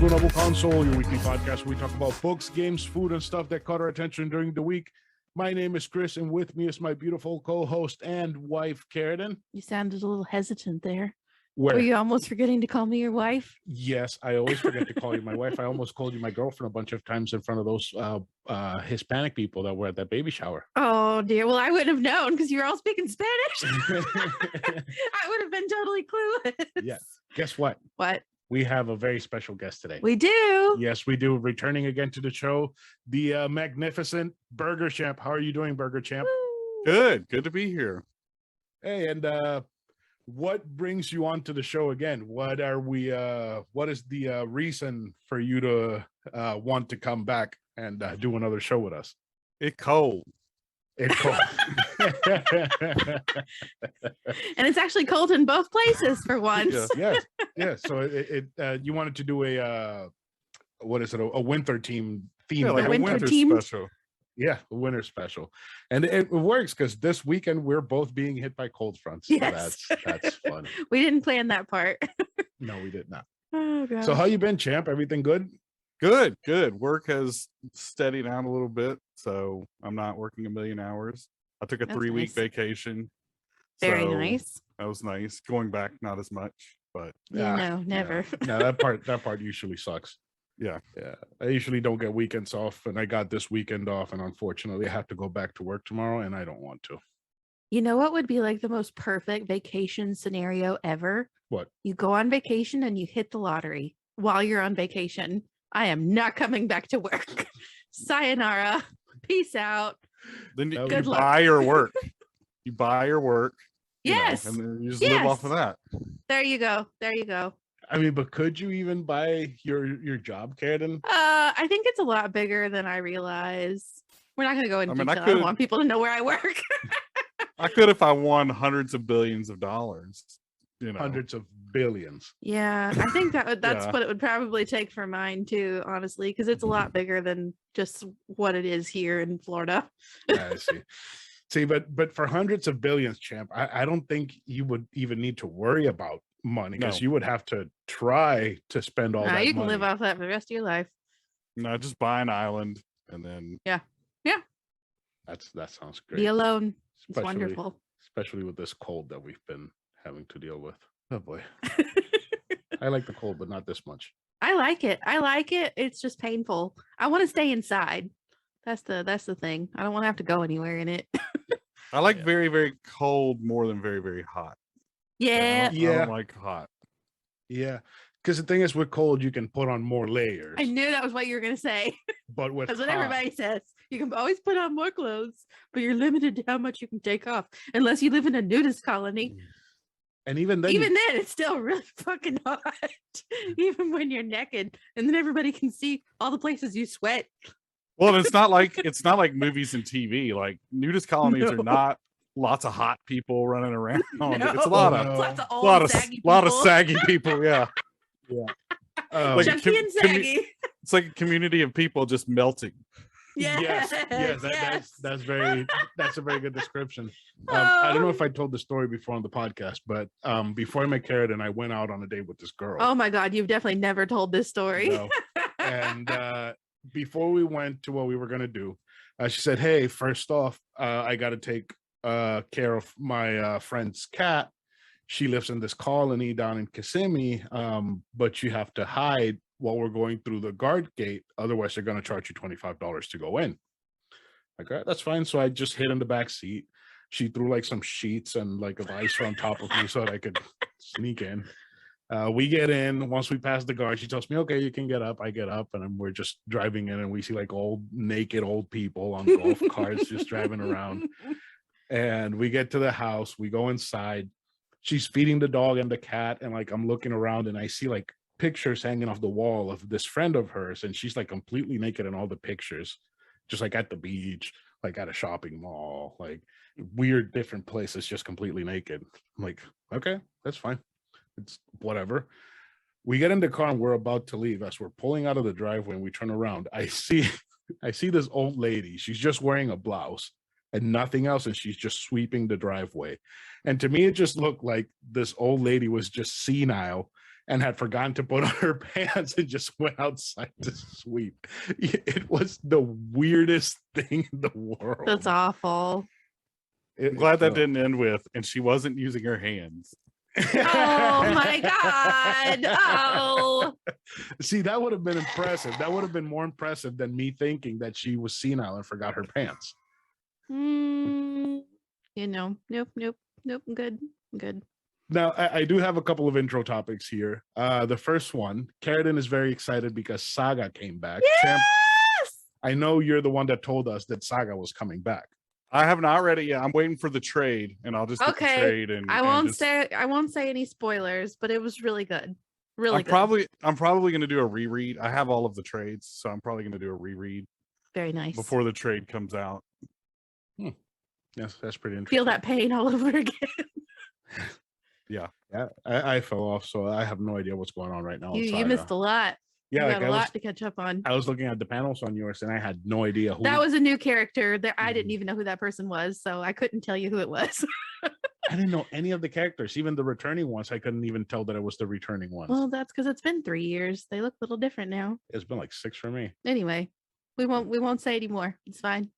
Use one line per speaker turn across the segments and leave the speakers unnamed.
to Novel Console, your weekly podcast where we talk about books, games, food, and stuff that caught our attention during the week. My name is Chris, and with me is my beautiful co-host and wife, Karradyne.
You sounded a little hesitant there.
Where?
Were you almost forgetting to call me your wife?
Yes, I always forget to call you my wife. I almost called you my girlfriend a bunch of times in front of those Hispanic people that were at that baby shower.
Oh, dear. Well, I wouldn't have known because you were all speaking Spanish. I would have been totally clueless.
Yeah. Guess what?
What?
We have a very special guest today.
We do.
Yes, we do. Returning again to the show, the magnificent Burgerchamp. How are you doing, Burgerchamp?
Good to be here.
Hey, and what brings you onto the show again? What is the reason for you to want to come back and do another show with us?
It's cold.
It's cold.
And it's actually cold in both places for once.
Yeah. So you wanted to do a winter theme?
Like a winter special.
Yeah, a winter special, and it works because this weekend we're both being hit by cold fronts.
Yes.
So that's fun.
We didn't plan that part.
No, we did not.
Oh, God.
So how you been, champ? Everything good?
Good. Work has steadied down a little bit, so I'm not working a million hours. I took a
That's
3-week
nice.
vacation.
Very
so
nice.
That was nice. Going back, not as much, but
No, never.
No, that part usually sucks.
yeah.
I usually don't get weekends off, and I got this weekend off, and unfortunately I have to go back to work tomorrow, and I don't want to.
You know what would be like the most perfect vacation scenario ever?
What?
You go on vacation and you hit the lottery while you're on vacation. I am not coming back to work. Sayonara. Peace out.
Then you
Good
luck.
buy your work. You buy your work.
Yes.
And then you just live off of that.
There you go.
I mean, but could you even buy your job, Karradyne?
I think it's a lot bigger than I realize. We're not going to go into detail. I don't want people to know where I work.
I could if I won hundreds of billions of dollars.
Hundreds of billions.
Yeah, I think that's what it would probably take for mine too, honestly, because it's a lot bigger than just what it is here in Florida.
I see, but for hundreds of billions, champ, I don't think you would even need to worry about money because you would have to try to spend all that
you can
money.
live off that for the rest of your life.
No, just buy an island and then
That sounds great.
Be alone. It's wonderful.
Especially with this cold that we've been having to deal with. Oh boy. I like the cold, but not this much.
I like it. It's just painful. I want to stay inside. That's the thing. I don't want to have to go anywhere in it.
I like very, very cold more than very, very hot.
Yeah.
I don't like hot.
Yeah. Because the thing is, with cold, you can put on more layers.
I knew that was what you were going to say.
But with
That's what
hot,
everybody says. You can always put on more clothes, but you're limited to how much you can take off, unless you live in a nudist colony.
And even then,
it's still really fucking hot, even when you're naked, and then everybody can see all the places you sweat.
Well, it's not like movies and TV. Like nudist colonies are not lots of hot people running around.
No.
It's a lot of
Lots of old, saggy people.
lot of saggy people. Yeah. Like
Chunky and saggy.
It's like a community of people just melting.
yes, that's a very good description. I don't know if I told the story before on the podcast, but before I met Karradyne, I went out on a date with this girl.
Oh my God, you've definitely never told this story.
No. And before we went to what we were gonna do, she said, "Hey, first off, I got to take care of my friend's cat. She lives in this colony down in Kissimmee, but you have to hide while we're going through the guard gate. Otherwise, they're going to charge you $25 to go in." Like, all right, that's fine. So I just hid in the back seat. She threw like some sheets and like of ice on top of me so that I could sneak in. We get in. Once we pass the guard, she tells me, "Okay, you can get up." I get up, and then we're just driving in, and we see like naked old people on golf carts just driving around. And we get to the house. We go inside. She's feeding the dog and the cat, and like I'm looking around, and I see like pictures hanging off the wall of this friend of hers, and she's like completely naked in all the pictures, just like at the beach, like at a shopping mall, like weird different places, just completely naked. I'm like, okay, that's fine, it's whatever. We get in the car and we're about to leave. As we're pulling out of the driveway and we turn around, I see this old lady. She's just wearing a blouse and nothing else, and she's just sweeping the driveway. And to me, it just looked like this old lady was just senile and had forgotten to put on her pants and just went outside to sweep. It was the weirdest thing in the world.
That's awful.
I'm glad that didn't end with, and she wasn't using her hands.
Oh my God. Oh.
See, that would have been impressive. That would have been more impressive than me thinking that she was senile and forgot her pants.
Nope. I'm good.
Now, I do have a couple of intro topics here. The first one, Karradyne is very excited because Saga came back.
Yes!
Champ, I know you're the one that told us that Saga was coming back.
I have not read it yet. I'm waiting for the trade, and I'll just get the trade. And
I won't say any spoilers, but it was really good. Really good.
I'm probably gonna do a reread. I have all of the trades, so I'm probably gonna do a reread.
Very nice.
Before the trade comes out.
Yes, that's pretty interesting.
Feel that pain all over again.
Yeah.
I fell off, so I have no idea what's going on right now.
You missed a lot.
Yeah,
you got a lot to catch up on.
I was looking at the panels on yours, and I had no idea who.
That was a new character that I didn't even know who that person was, so I couldn't tell you who it was.
I didn't know any of the characters, even the returning ones. I couldn't even tell that it was the returning ones.
Well, that's because it's been 3 years. They look a little different now.
It's been like 6 for me.
Anyway, we won't say anymore. It's fine.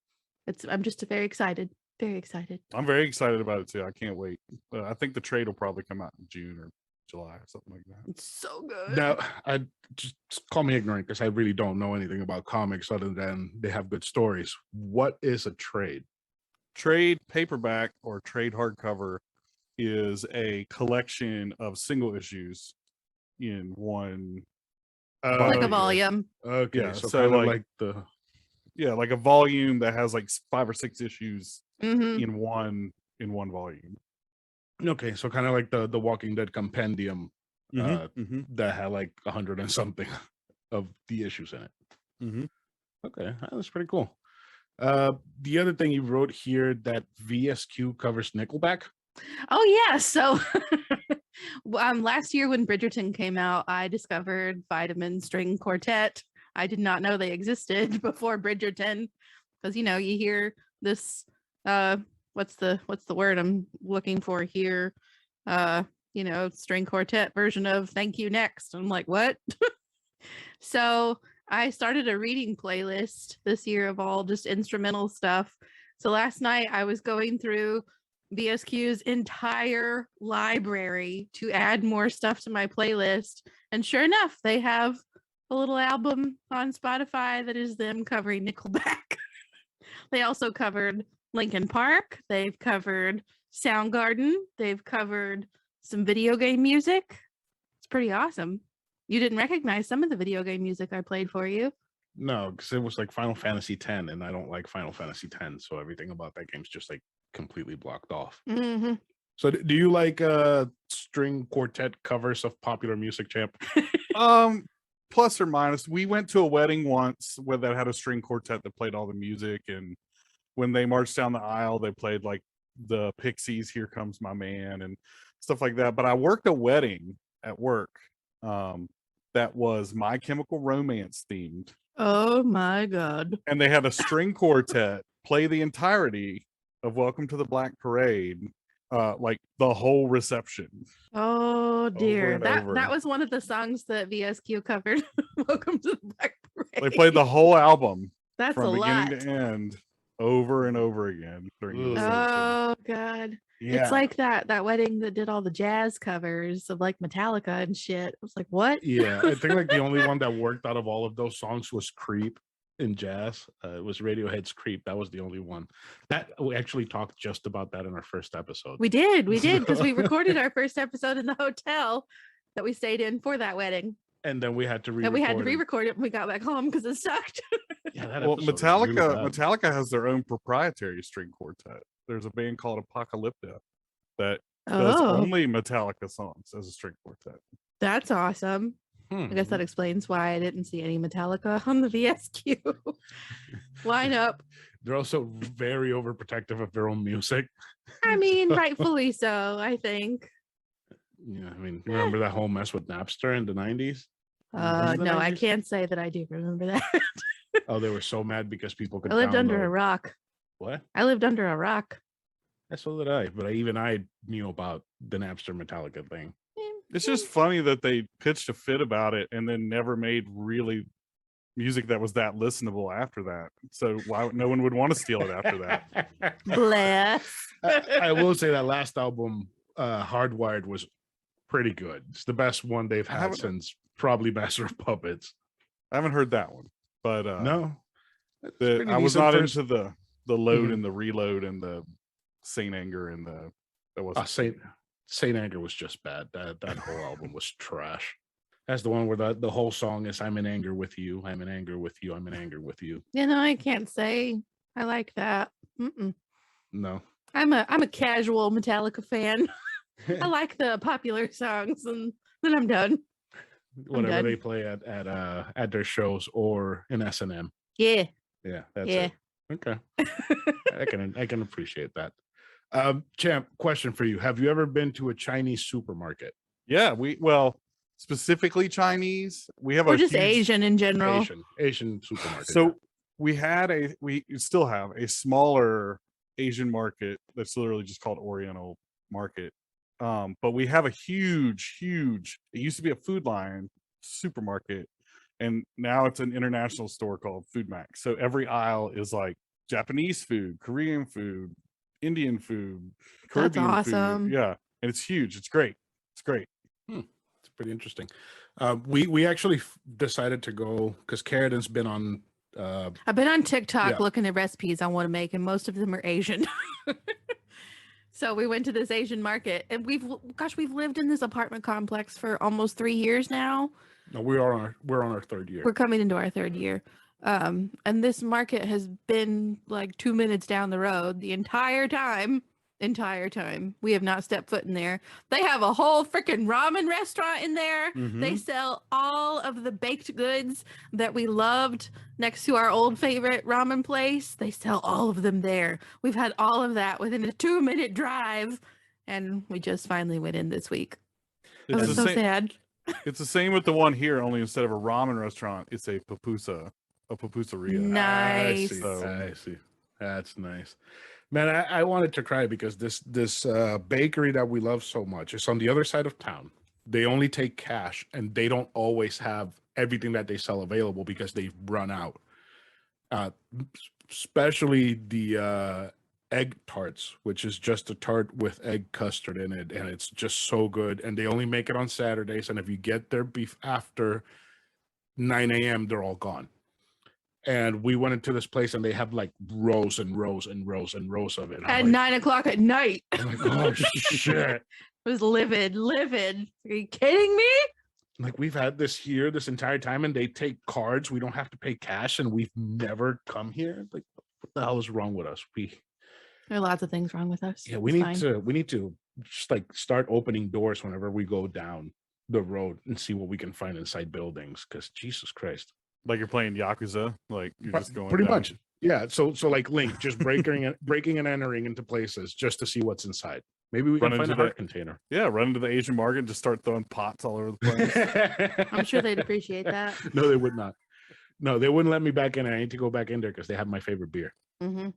I'm just very excited. Very excited.
I'm very excited about it too. I can't wait. I think the trade will probably come out in June or July or something like that.
It's so good.
Now, I just call me ignorant because I really don't know anything about comics other than they have good stories. What is a trade?
Trade paperback or trade hardcover is a collection of single issues in one.
Like a volume.
Okay,
yeah,
so
so
kind of
like a volume that has like 5 or 6 issues
Mm-hmm.
in one volume.
Okay, so kind of like the Walking Dead compendium that had like 100 and something of the issues in it. Okay, that's pretty cool. The other thing you wrote here that VSQ covers Nickelback.
Oh yeah, so last year when Bridgerton came out, I discovered Vitamin String Quartet. I did not know they existed before Bridgerton, because you hear this what's the word I'm looking for here, string quartet version of Thank You Next. I'm like, what? So I started a reading playlist this year of all just instrumental stuff. So last night I was going through VSQ's entire library to add more stuff to my playlist, and sure enough, they have a little album on Spotify that is them covering Nickelback. They also covered Linkin Park. They've covered Soundgarden. They've covered some video game music. It's pretty awesome. You didn't recognize some of the video game music I played for you.
No, because it was like Final Fantasy X, and I don't like Final Fantasy X, so everything about that game's just like completely blocked off.
Mm-hmm.
So do you like string quartet covers of popular music, Champ?
Plus or minus. We went to a wedding once where they had a string quartet that played all the music, and when they marched down the aisle, they played like the Pixies, Here Comes My Man, and stuff like that. But I worked a wedding at work that was My Chemical Romance themed.
Oh my God.
And they had a string quartet play the entirety of Welcome to the Black Parade, like the whole reception.
Oh dear. That
over.
was one of the songs that VSQ covered. Welcome to the Black Parade.
They played the whole album.
That's
from
a lot.
beginning to end, over and over again during the reception.
Oh God.
Yeah.
It's like that wedding that did all the jazz covers of like Metallica and shit. I was like, what?
Yeah, I think like the only one that worked out of all of those songs was Creep in jazz. It was Radiohead's Creep. That was the only one. That we actually talked just about that in our first episode.
We did because we recorded our first episode in the hotel that we stayed in for that wedding.
And then we had to
re-record it when we got back home because it sucked.
Yeah, that
well,
episode was really bad.
Metallica has their own proprietary string quartet. There's a band called Apocalypta that does only Metallica songs as a string quartet.
That's awesome. I guess that explains why I didn't see any Metallica on the VSQ lineup.
They're also very overprotective of their own music.
I mean, rightfully so, I think.
Yeah, I mean, remember that whole mess with Napster in the 90s?
No, I can't say that I do remember that.
Oh, they were so mad because people could
I lived under
download.
a rock.
What?
I lived under a rock.
So did I, but I knew about the Napster Metallica thing.
It's just funny that they pitched a fit about it and then never made really music that was that listenable after that. So why no one would want to steal it after that?
Bless.
I will say that last album, Hardwired, was pretty good. It's the best one they've had since probably Master of Puppets.
I haven't heard that one, but
No,
I was not into the load and the reload and the Saint Anger and the that was
Saint Anger was just bad. That whole album was trash. That's the one where the whole song is "I'm in anger with you, I'm in anger with you, I'm in anger with you."
You know, I can't say I like that.
No,
I'm a casual Metallica fan. I like the popular songs, and then I'm done.
Whatever they play at their shows or in S&M.
Yeah,
that's it. Okay, I can appreciate that. Champ, question for you: have you ever been to a Chinese supermarket?
Yeah, specifically Chinese. We have
or just Asian in general.
Asian supermarket.
So we still have a smaller Asian market that's literally just called Oriental Market. But we have a huge, it used to be a Food Lion supermarket, and now it's an international store called Food Max. So every aisle is like Japanese food, Korean food, Indian food, Caribbean food. Yeah. And it's huge. It's great. It's
pretty interesting. We actually decided to go because Karradyne's been on.
I've been on TikTok looking at recipes I want to make, and most of them are Asian. So we went to this Asian market, and we've lived in this apartment complex for almost 3 years now.
No, we're on our third year.
We're coming into our third year. And this market has been like 2 minutes down the road the entire time. We have not stepped foot in there. They have a whole freaking ramen restaurant in there. They sell all of the baked goods that we loved next to our old favorite ramen place. They sell all of them there. We've had all of that within a 2-minute drive, and we just finally went in this week. It was so sad.
It's the same with the one here, only instead of a ramen restaurant, it's a pupuseria.
Nice.
I see. That's nice. Man, I wanted to cry because this bakery that we love so much is on the other side of town. They only take cash, and they don't always have everything that they sell available because they've run out. Especially the egg tarts, which is just a tart with egg custard in it, and it's just so good. And they only make it on Saturdays, and if you get their beef after 9 a.m., they're all gone. And we went into this place, and they have like rows and rows and rows and rows of it.
At 9 o'clock at night.
I'm like, oh shit!
It was livid. Are you kidding me?
Like, we've had this here this entire time, and they take cards. We don't have to pay cash, and we've never come here. Like, what the hell is wrong with us?
There are lots of things wrong with us.
Yeah, we need to just like start opening doors whenever we go down the road and see what we can find inside buildings. Because Jesus Christ.
Like you're playing Yakuza, like you're just going
pretty
down.
much. Yeah. So like Link, just breaking and entering into places just to see what's inside. Maybe we can find a heart container.
Yeah, run into the Asian market and just start throwing pots all over the place.
I'm sure they'd appreciate that.
No, they would not. No, they wouldn't let me back in. I need to go back in there because they have my favorite beer.
Mm-hmm.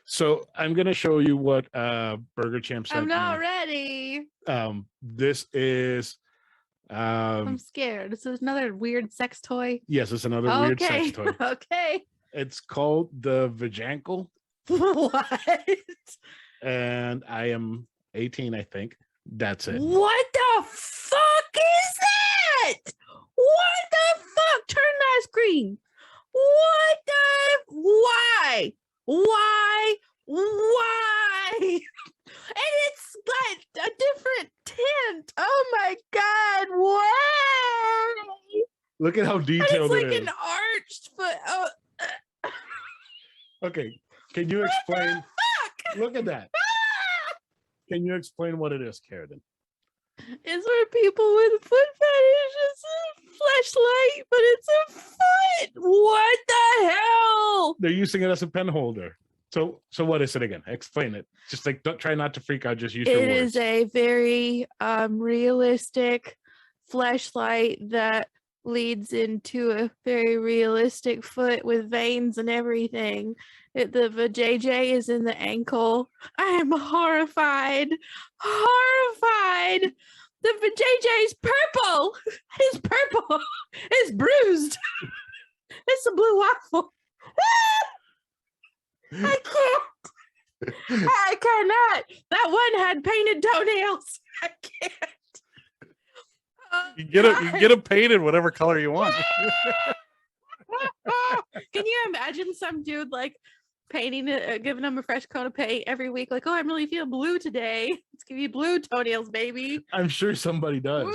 So I'm gonna show you what Burgerchamp sent
I'm not ready.
This is
I'm scared. This is another weird sex toy.
Yes, it's another weird sex toy.
Okay.
It's called the Vajankle.
What?
And I am 18, I think. That's it.
What the fuck is that? What the fuck? Turn that screen. What the? Why? And it's got a different tint. Oh my god! Why?
Look at how detailed
it is.
It's like
an arched foot. Oh.
Okay, can you explain? Look at that. Can you explain what it is, Karradyne?
It's for people with foot fetish. It's a fleshlight, but it's a foot. What the hell?
They're using it as a pen holder. So what is it again? Explain it. Just like, don't try not to freak out. Just use your words.
It is a very realistic fleshlight that leads into a very realistic foot with veins and everything. The JJ is in the ankle. I am horrified. The JJ's purple. It's purple. It's bruised. It's a blue waffle. I can't. I cannot. That one had painted toenails. I can't. Oh,
You get them painted whatever color you want.
Can you imagine some dude like painting it, giving them a fresh coat of paint every week? Like, oh, I'm really feeling blue today. Let's give you blue toenails, baby.
I'm sure somebody does.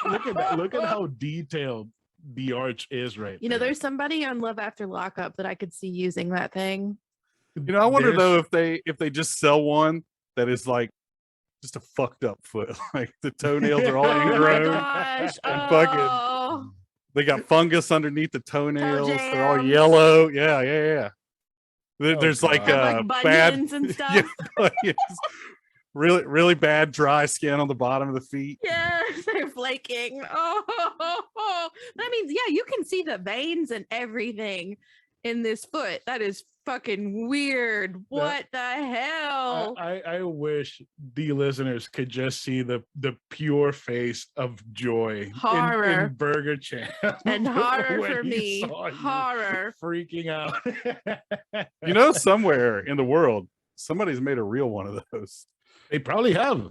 Look at that. Look at how detailed the arch is right
You know, there's somebody on Love After Lockup that I could see using that thing.
You know, I wonder though if they just sell one that is like just a fucked up foot. Like the toenails are all
Oh my
ingrown.
gosh.
and fucking-
Oh.
They got fungus underneath the toenails. They're all
jams.
yellow. Yeah. There's like
Have, like
bad
bunions and stuff.
yeah, bunions. Really bad dry skin on the bottom of the feet.
Yeah, they're flaking. Oh, that means, yeah, you can see the veins and everything in this foot. That is fucking weird. What the hell?
I wish the listeners could just see the pure face of joy
Horror.
in Burgerchamp.
And horror
when
for
he
me.
saw you
Horror.
freaking out.
You know, somewhere in the world, somebody's made a real one of those.
They probably have.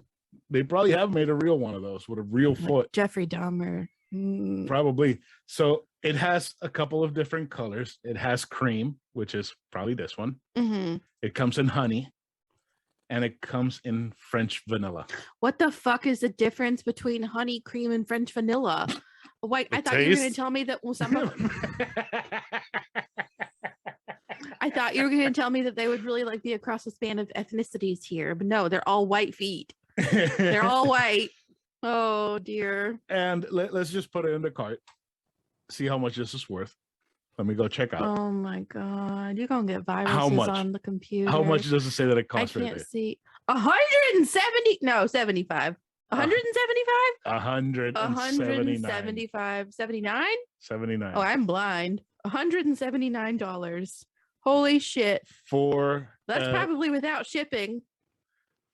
They probably have made a real one of those with a real foot.
Jeffrey Dahmer. Mm.
Probably. So it has a couple of different colors. It has cream, which is probably this one.
Mm-hmm.
It comes in honey, and it comes in French vanilla.
What the fuck is the difference between honey, cream, and French vanilla? Wait, I
The
thought you were going
taste?
to tell me that some of I thought you were going to tell me that they would really like be across the span of ethnicities here, but no, they're all white feet. They're all white. Oh dear.
And let's just put it in the cart. See how much this is worth. Let me go check out.
Oh my god, you're gonna get viruses
How much?
on the computer.
How much does it say that it
I
costs right
can't
there?
see. 170? No, 75. 175?
179.
175. 79?
79.
Oh, I'm blind. $179. Holy shit.
For
That's probably without shipping.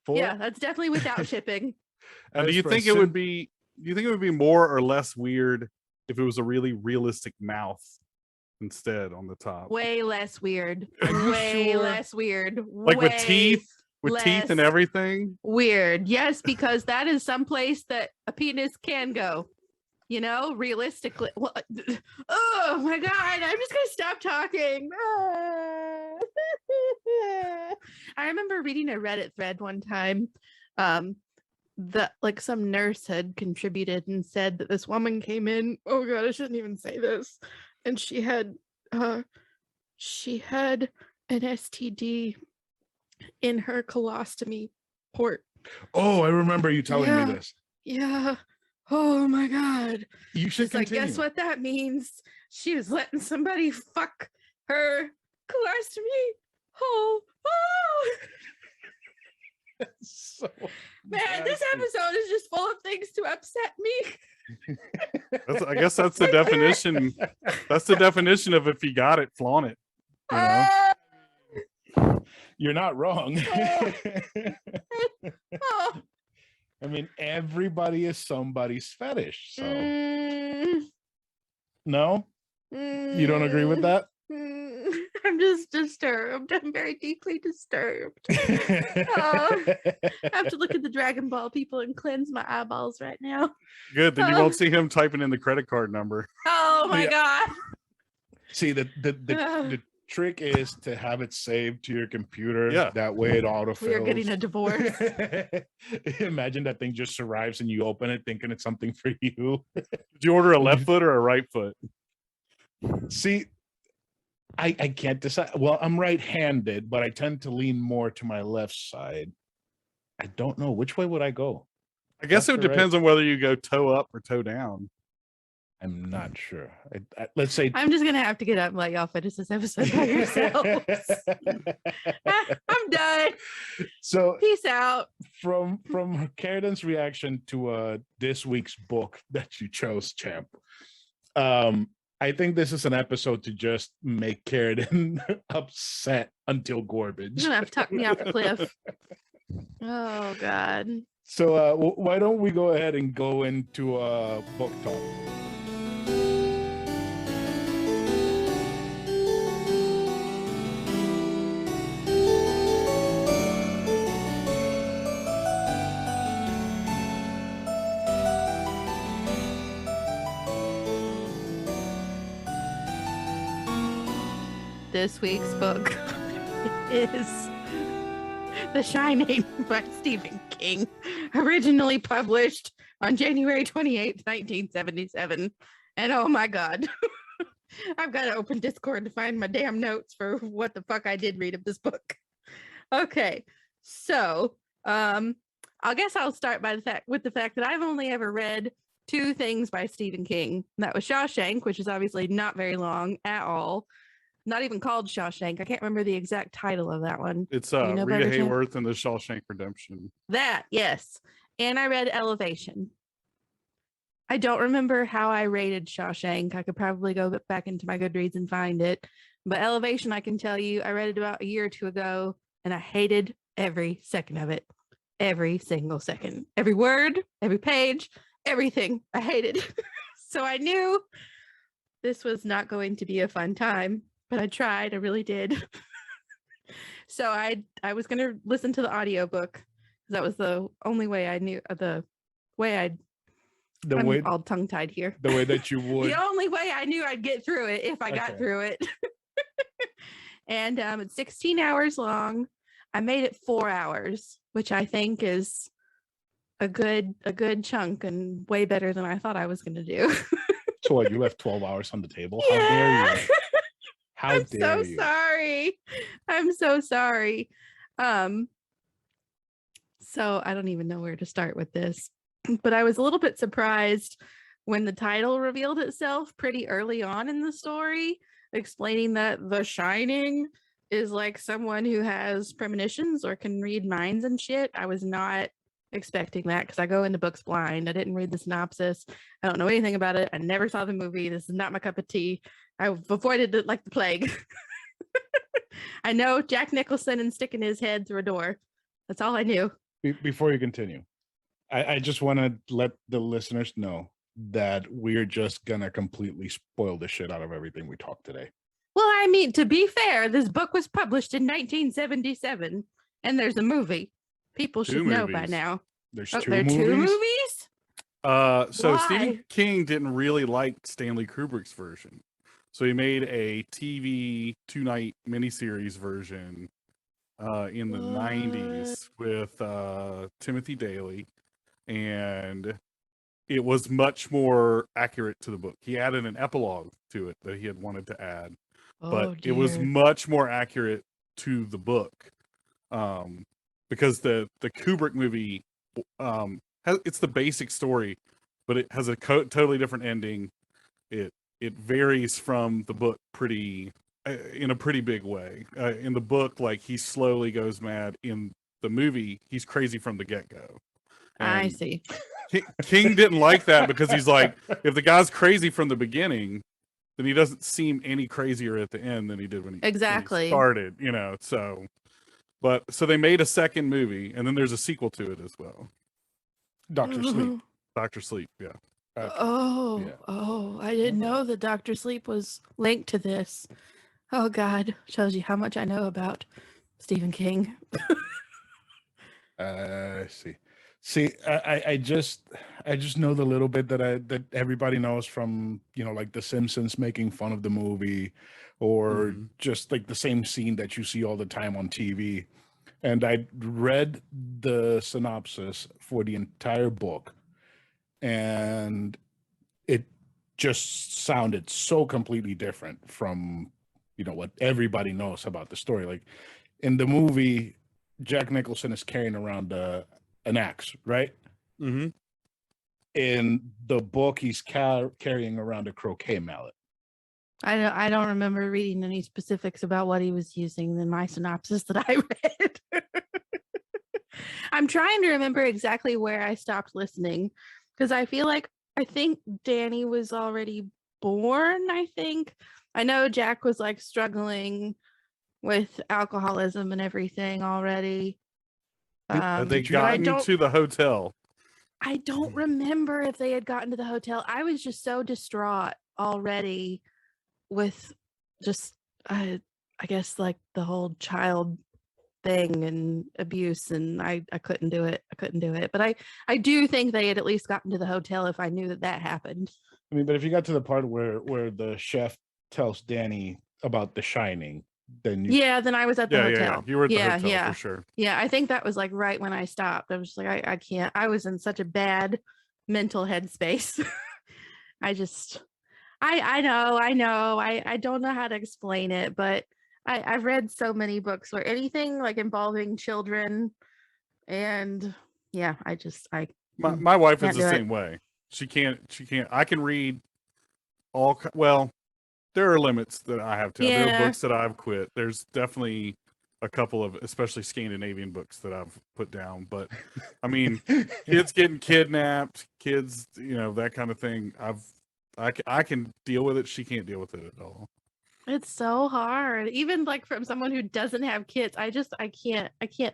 Yeah, that's definitely without shipping.
And do you think it would be more or less weird if it was a really realistic mouth instead on the top?
Way less weird.
Are you
Way
sure?
less weird.
Like with
Way
teeth and
less
everything?
weird. Yes, because that is someplace that a penis can go. You know, realistically. Well, oh my god, I'm just gonna stop talking. I remember reading a Reddit thread one time that like some nurse had contributed and said that this woman came in. Oh god, I shouldn't even say this. And she had an STD in her colostomy port.
Oh, I remember you telling
Yeah.
me this.
Yeah. Oh my god.
You should
She's like,
continue.
guess what that means? She was letting somebody fuck her colostomy hole. Oh
So
man, this
nasty.
episode is just full of things to upset me.
I guess that's the definition. That's the definition of if you got it, flaunt it. You know?
You're not wrong.
Oh.
I mean, everybody is somebody's fetish. So
Mm,
no, you don't agree with that?
I'm just disturbed. I'm very deeply disturbed. I have to look at the Dragon Ball people and cleanse my eyeballs right now.
Good. Then you won't see him typing in the credit card number.
Oh my
Yeah.
god.
See, the trick is to have it saved to your computer.
Yeah.
That way it autofills.
We are getting a divorce.
Imagine that thing just arrives and you open it thinking it's something for you.
Did you order a left foot or a right foot?
See, I can't decide. Well, I'm right-handed, but I tend to lean more to my left side. I don't know. Which way would I go?
I guess
Left
it
or right?
depends on whether you go toe up or toe down.
I'm not sure. Let's say
I'm just gonna have to get up and let y'all finish this episode by yourselves. I'm done.
So
Peace out.
from Karradyne's reaction to this week's book that you chose, champ. I think this is an episode to just make Karradyne upset until
You're
garbage.
gonna have to tuck me off the cliff. Oh god.
So why don't we go ahead and go into book talk?
This week's book is The Shining by Stephen King, originally published on January 28th, 1977. And oh my God, I've got to open Discord to find my damn notes for what the fuck I did read of this book. Okay, so I guess I'll start with the fact that I've only ever read two things by Stephen King. That was Shawshank, which is obviously not very long at all. Not even called Shawshank. I can't remember the exact title of that one.
It's
Do you know
Rita
Burgerchamp?
Hayworth and the Shawshank Redemption.
That, yes. And I read Elevation. I don't remember how I rated Shawshank. I could probably go back into my Goodreads and find it. But Elevation, I can tell you, I read it about a year or two ago, and I hated every second of it. Every single second. Every word, every page, everything. I hated. So I knew this was not going to be a fun time. But I tried, I really did. So I was going to listen to the audiobook. That was the only way I knew, I'm all tongue-tied here.
The way that you would.
The only way I knew I'd get through it if I got
Okay.
through it. And it's 16 hours long. I made it 4 hours, which I think is a good chunk and way better than I thought I was going to do.
So what, you left 12 hours on the table?
Yeah.
How dare you? How dare you?
Sorry. I'm so sorry. So I don't even know where to start with this, but I was a little bit surprised when the title revealed itself pretty early on in the story, explaining that The Shining is like someone who has premonitions or can read minds and shit. I was not expecting that because I go into books blind. I didn't read the synopsis. I don't know anything about it. I never saw the movie. This is not my cup of tea. I've avoided it like the plague. I know Jack Nicholson and sticking his head through a door. That's all I knew.
Before you continue, I just want to let the listeners know that we're just gonna completely spoil the shit out of everything we talk today.
Well, I mean, to be fair, this book was published in 1977, and there's a movie. People should know by now.
There's
Oh,
two
there are
movies.
2 movies?
So
Why?
Stephen King didn't really like Stanley Kubrick's version. So he made a TV 2-night miniseries version in the 90s with Timothy Daley. And it was much more accurate to the book. He added an epilogue to it that he had wanted to add. But it was much more accurate to the book. Because the Kubrick movie, it's the basic story, but it has a totally different ending. It varies from the book in a pretty big way. In the book, like, he slowly goes mad. In the movie, he's crazy from the get-go.
I see.
King didn't like that because he's like, if the guy's crazy from the beginning, then he doesn't seem any crazier at the end than he did when he started, so they made a second movie, and then there's a sequel to it as well.
Dr. Sleep.
Dr. Sleep, yeah.
Okay.
Oh, I didn't know that Dr. Sleep was linked to this. Oh God, shows you how much I know about Stephen King.
See, I just know the little bit that everybody knows from, like The Simpsons making fun of the movie, or just like the same scene that you see all the time on TV. And I read the synopsis for the entire book, and it just sounded so completely different from, what everybody knows about the story. Like in the movie, Jack Nicholson is carrying around an axe, right?
Mm-hmm.
In the book, he's carrying around a croquet mallet.
I don't remember reading any specifics about what he was using in my synopsis that I read. I'm trying to remember exactly where I stopped listening, because I think Danny was already born. I know Jack was like struggling with alcoholism and everything already.
Had they
but I
gotten to the hotel?
I don't remember if they had gotten to the hotel. I was just so distraught already with just I guess like the whole child thing and abuse, and I couldn't do it. I couldn't do it. But I do think they had at least gotten to the hotel if I knew that that happened.
I mean, but if you got to the part where the chef tells Danny about The Shining, then you
Yeah, then I was at the
Yeah,
hotel.
you were at the
Yeah,
hotel
yeah.
for sure.
Yeah, I think that was like right when I stopped. I was just like, I can't. I was in such a bad mental headspace. I just, I know, I don't know how to explain it, but I've read so many books where anything like involving children, and yeah, I
My wife is
can't
the
do it.
same way. She can't. I can read well, there are limits that I have to. There are
Yeah,
books that I've quit. There's definitely a couple of, especially Scandinavian books that I've put down. But I mean, kids getting kidnapped, kids, that kind of thing. I can deal with it. She can't deal with it at all.
it's so hard. Even like from someone who doesn't have kids, I can't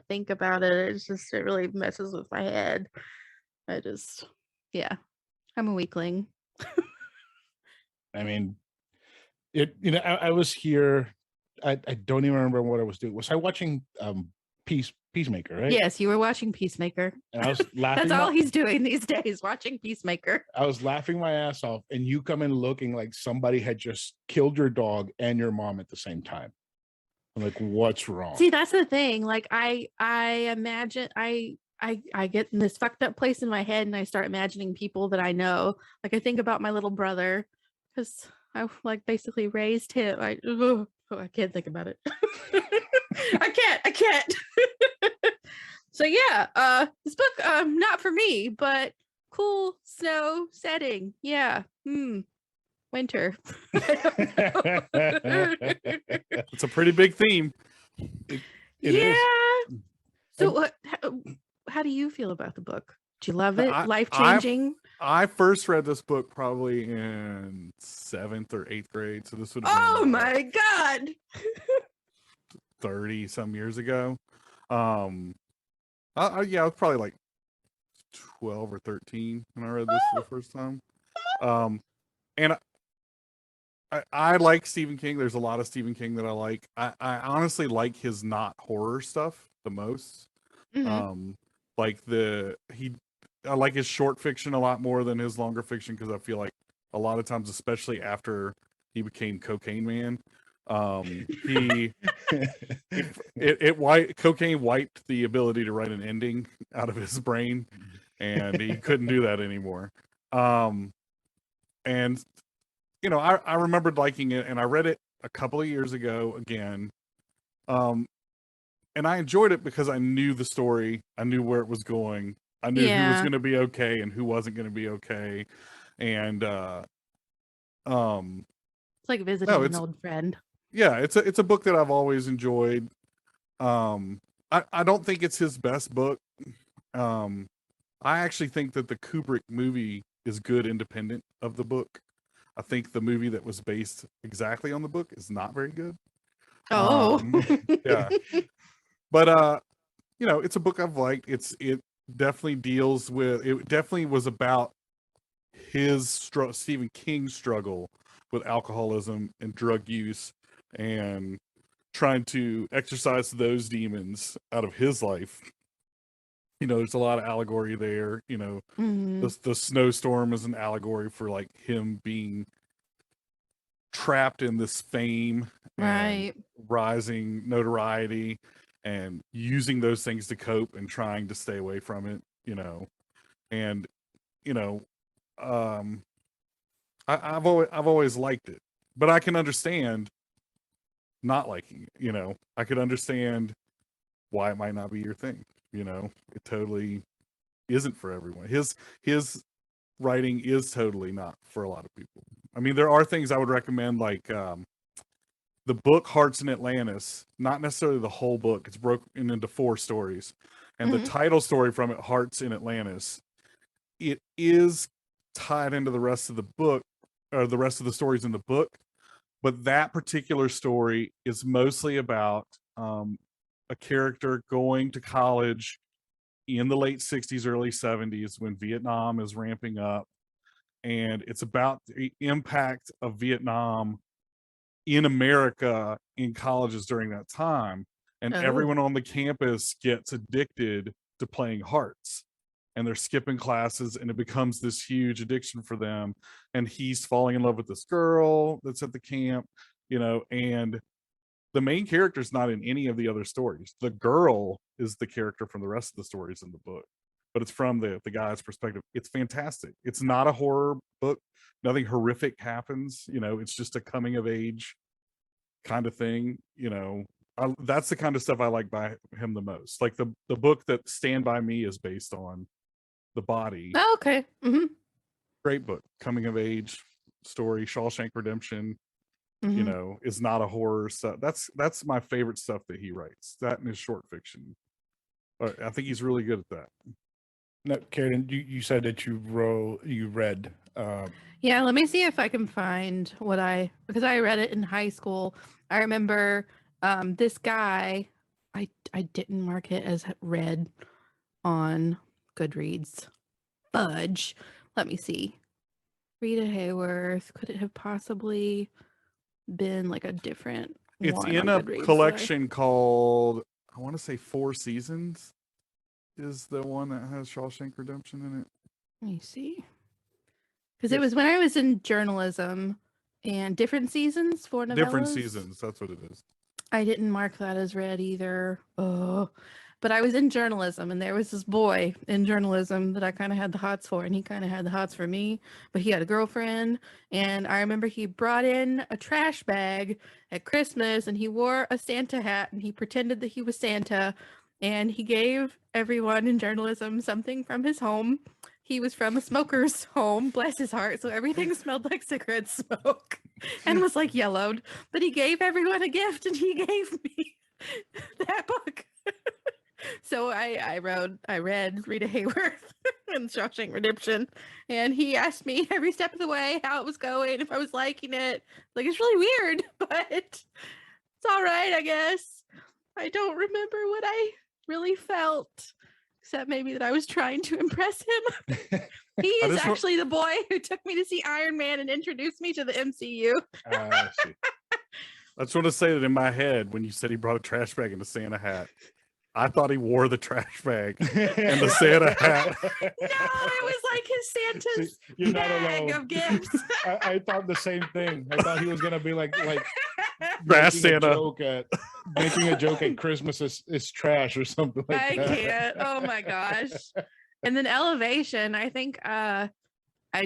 think about it. It really messes with my head. Yeah, I'm a weakling.
I mean, I was here. I don't even remember what I was doing. Was I watching Peacemaker, right?
Yes, you were watching Peacemaker.
And I was laughing.
That's all he's doing these days, watching Peacemaker.
I was laughing my ass off, and you come in looking like somebody had just killed your dog and your mom at the same time. I'm like, what's wrong?
See, that's the thing. Like I imagine I get in this fucked up place in my head and I start imagining people that I know. Like I think about my little brother because I like basically raised him. I can't think about it. I can't. So yeah, this book not for me, but cool snow setting. Yeah. Winter.
It's a pretty big theme.
It
yeah.
is.
So how do you feel about the book? Do you love it? Life-changing?
I first read this book probably in 7th or 8th grade. So this would have been
my God.
30 some years ago. Yeah, I was probably like 12 or 13 when I read this for the first time. And I like Stephen King. There's a lot of Stephen King that I like. I honestly like his not horror stuff the most.
Mhm.
I like his short fiction a lot more than his longer fiction because I feel like a lot of times, especially after he became Cocaine Man, cocaine wiped the ability to write an ending out of his brain, and he couldn't do that anymore. And I remembered liking it, and I read it a couple of years ago again. And I enjoyed it because I knew the story. I knew where it was going. I knew who was going to be okay and who wasn't going to be okay. And
It's like visiting an old friend.
Yeah, it's a book that I've always enjoyed. I don't think it's his best book. I actually think that the Kubrick movie is good independent of the book. I think the movie that was based exactly on the book is not very good.
Oh.
Yeah. But it's a book I've liked. It definitely deals with, it definitely was about his Stephen King's struggle with alcoholism and drug use and trying to exorcise those demons out of his life. There's a lot of allegory there. The snowstorm is an allegory for like him being trapped in this fame and rising notoriety and using those things to cope and trying to stay away from it, and I've always liked it, but I can understand not liking it. I could understand why it might not be your thing. It totally isn't for everyone. His writing is totally not for a lot of people. I mean, there are things I would recommend, like the book Hearts in Atlantis, not necessarily the whole book. It's broken into 4 stories. And the title story from it, Hearts in Atlantis, it is tied into the rest of the book, or the rest of the stories in the book. But that particular story is mostly about a character going to college in the late 60s, early 70s, when Vietnam is ramping up. And it's about the impact of Vietnam in America in colleges during that time. And everyone on the campus gets addicted to playing hearts. And they're skipping classes, and it becomes this huge addiction for them. And he's falling in love with this girl that's at the camp, and the main character is not in any of the other stories. The girl is the character from the rest of the stories in the book, but it's from the guy's perspective. It's fantastic. It's not a horror book. Nothing horrific happens. It's just a coming of age kind of thing. That's the kind of stuff I like by him the most. Like the book that Stand By Me is based on, The Body.
Oh, okay. Mm-hmm.
Great book, coming of age story. Shawshank Redemption. Is not a horror stuff. That's my favorite stuff that he writes. That and his short fiction. I think he's really good at that.
Now, Karradyne, you said that you read.
Yeah, let me see if I can find because I read it in high school. I remember this guy. I didn't mark it as read on Goodreads. Fudge. Let me see. Rita Hayworth. Could it have possibly been like a different
It's
one
in
on
a
Goodreads
collection called, I want to say 4 Seasons is the one that has Shawshank Redemption in it.
Let me see. Because it was when I was in journalism, and different seasons for novellas.
Different seasons, that's what it is.
I didn't mark that as read either. Oh, but I was in journalism, and there was this boy in journalism that I kind of had the hots for, and he kind of had the hots for me, but he had a girlfriend. And I remember he brought in a trash bag at Christmas, and he wore a Santa hat, and he pretended that he was Santa, and he gave everyone in journalism something from his home. He was from a smoker's home, bless his heart, so everything smelled like cigarette smoke and was like yellowed. But he gave everyone a gift, and he gave me that book. So I read Rita Hayworth and Shawshank Redemption, and he asked me every step of the way how it was going, if I was liking it. Like, it's really weird, but it's all right, I guess. I don't remember what I really felt, except maybe that I was trying to impress him. He is actually the boy who took me to see Iron Man and introduced me to the MCU.
I just want to say that in my head, when you said he brought a trash bag and a Santa hat, I thought he wore the trash bag and the Santa hat.
No, it was like his Santa's bag of gifts.
I thought the same thing. I thought he was gonna be like
trash Santa.
Making a joke at Christmas is trash or something like
that. I can't. Oh my gosh. And then Elevation, I think I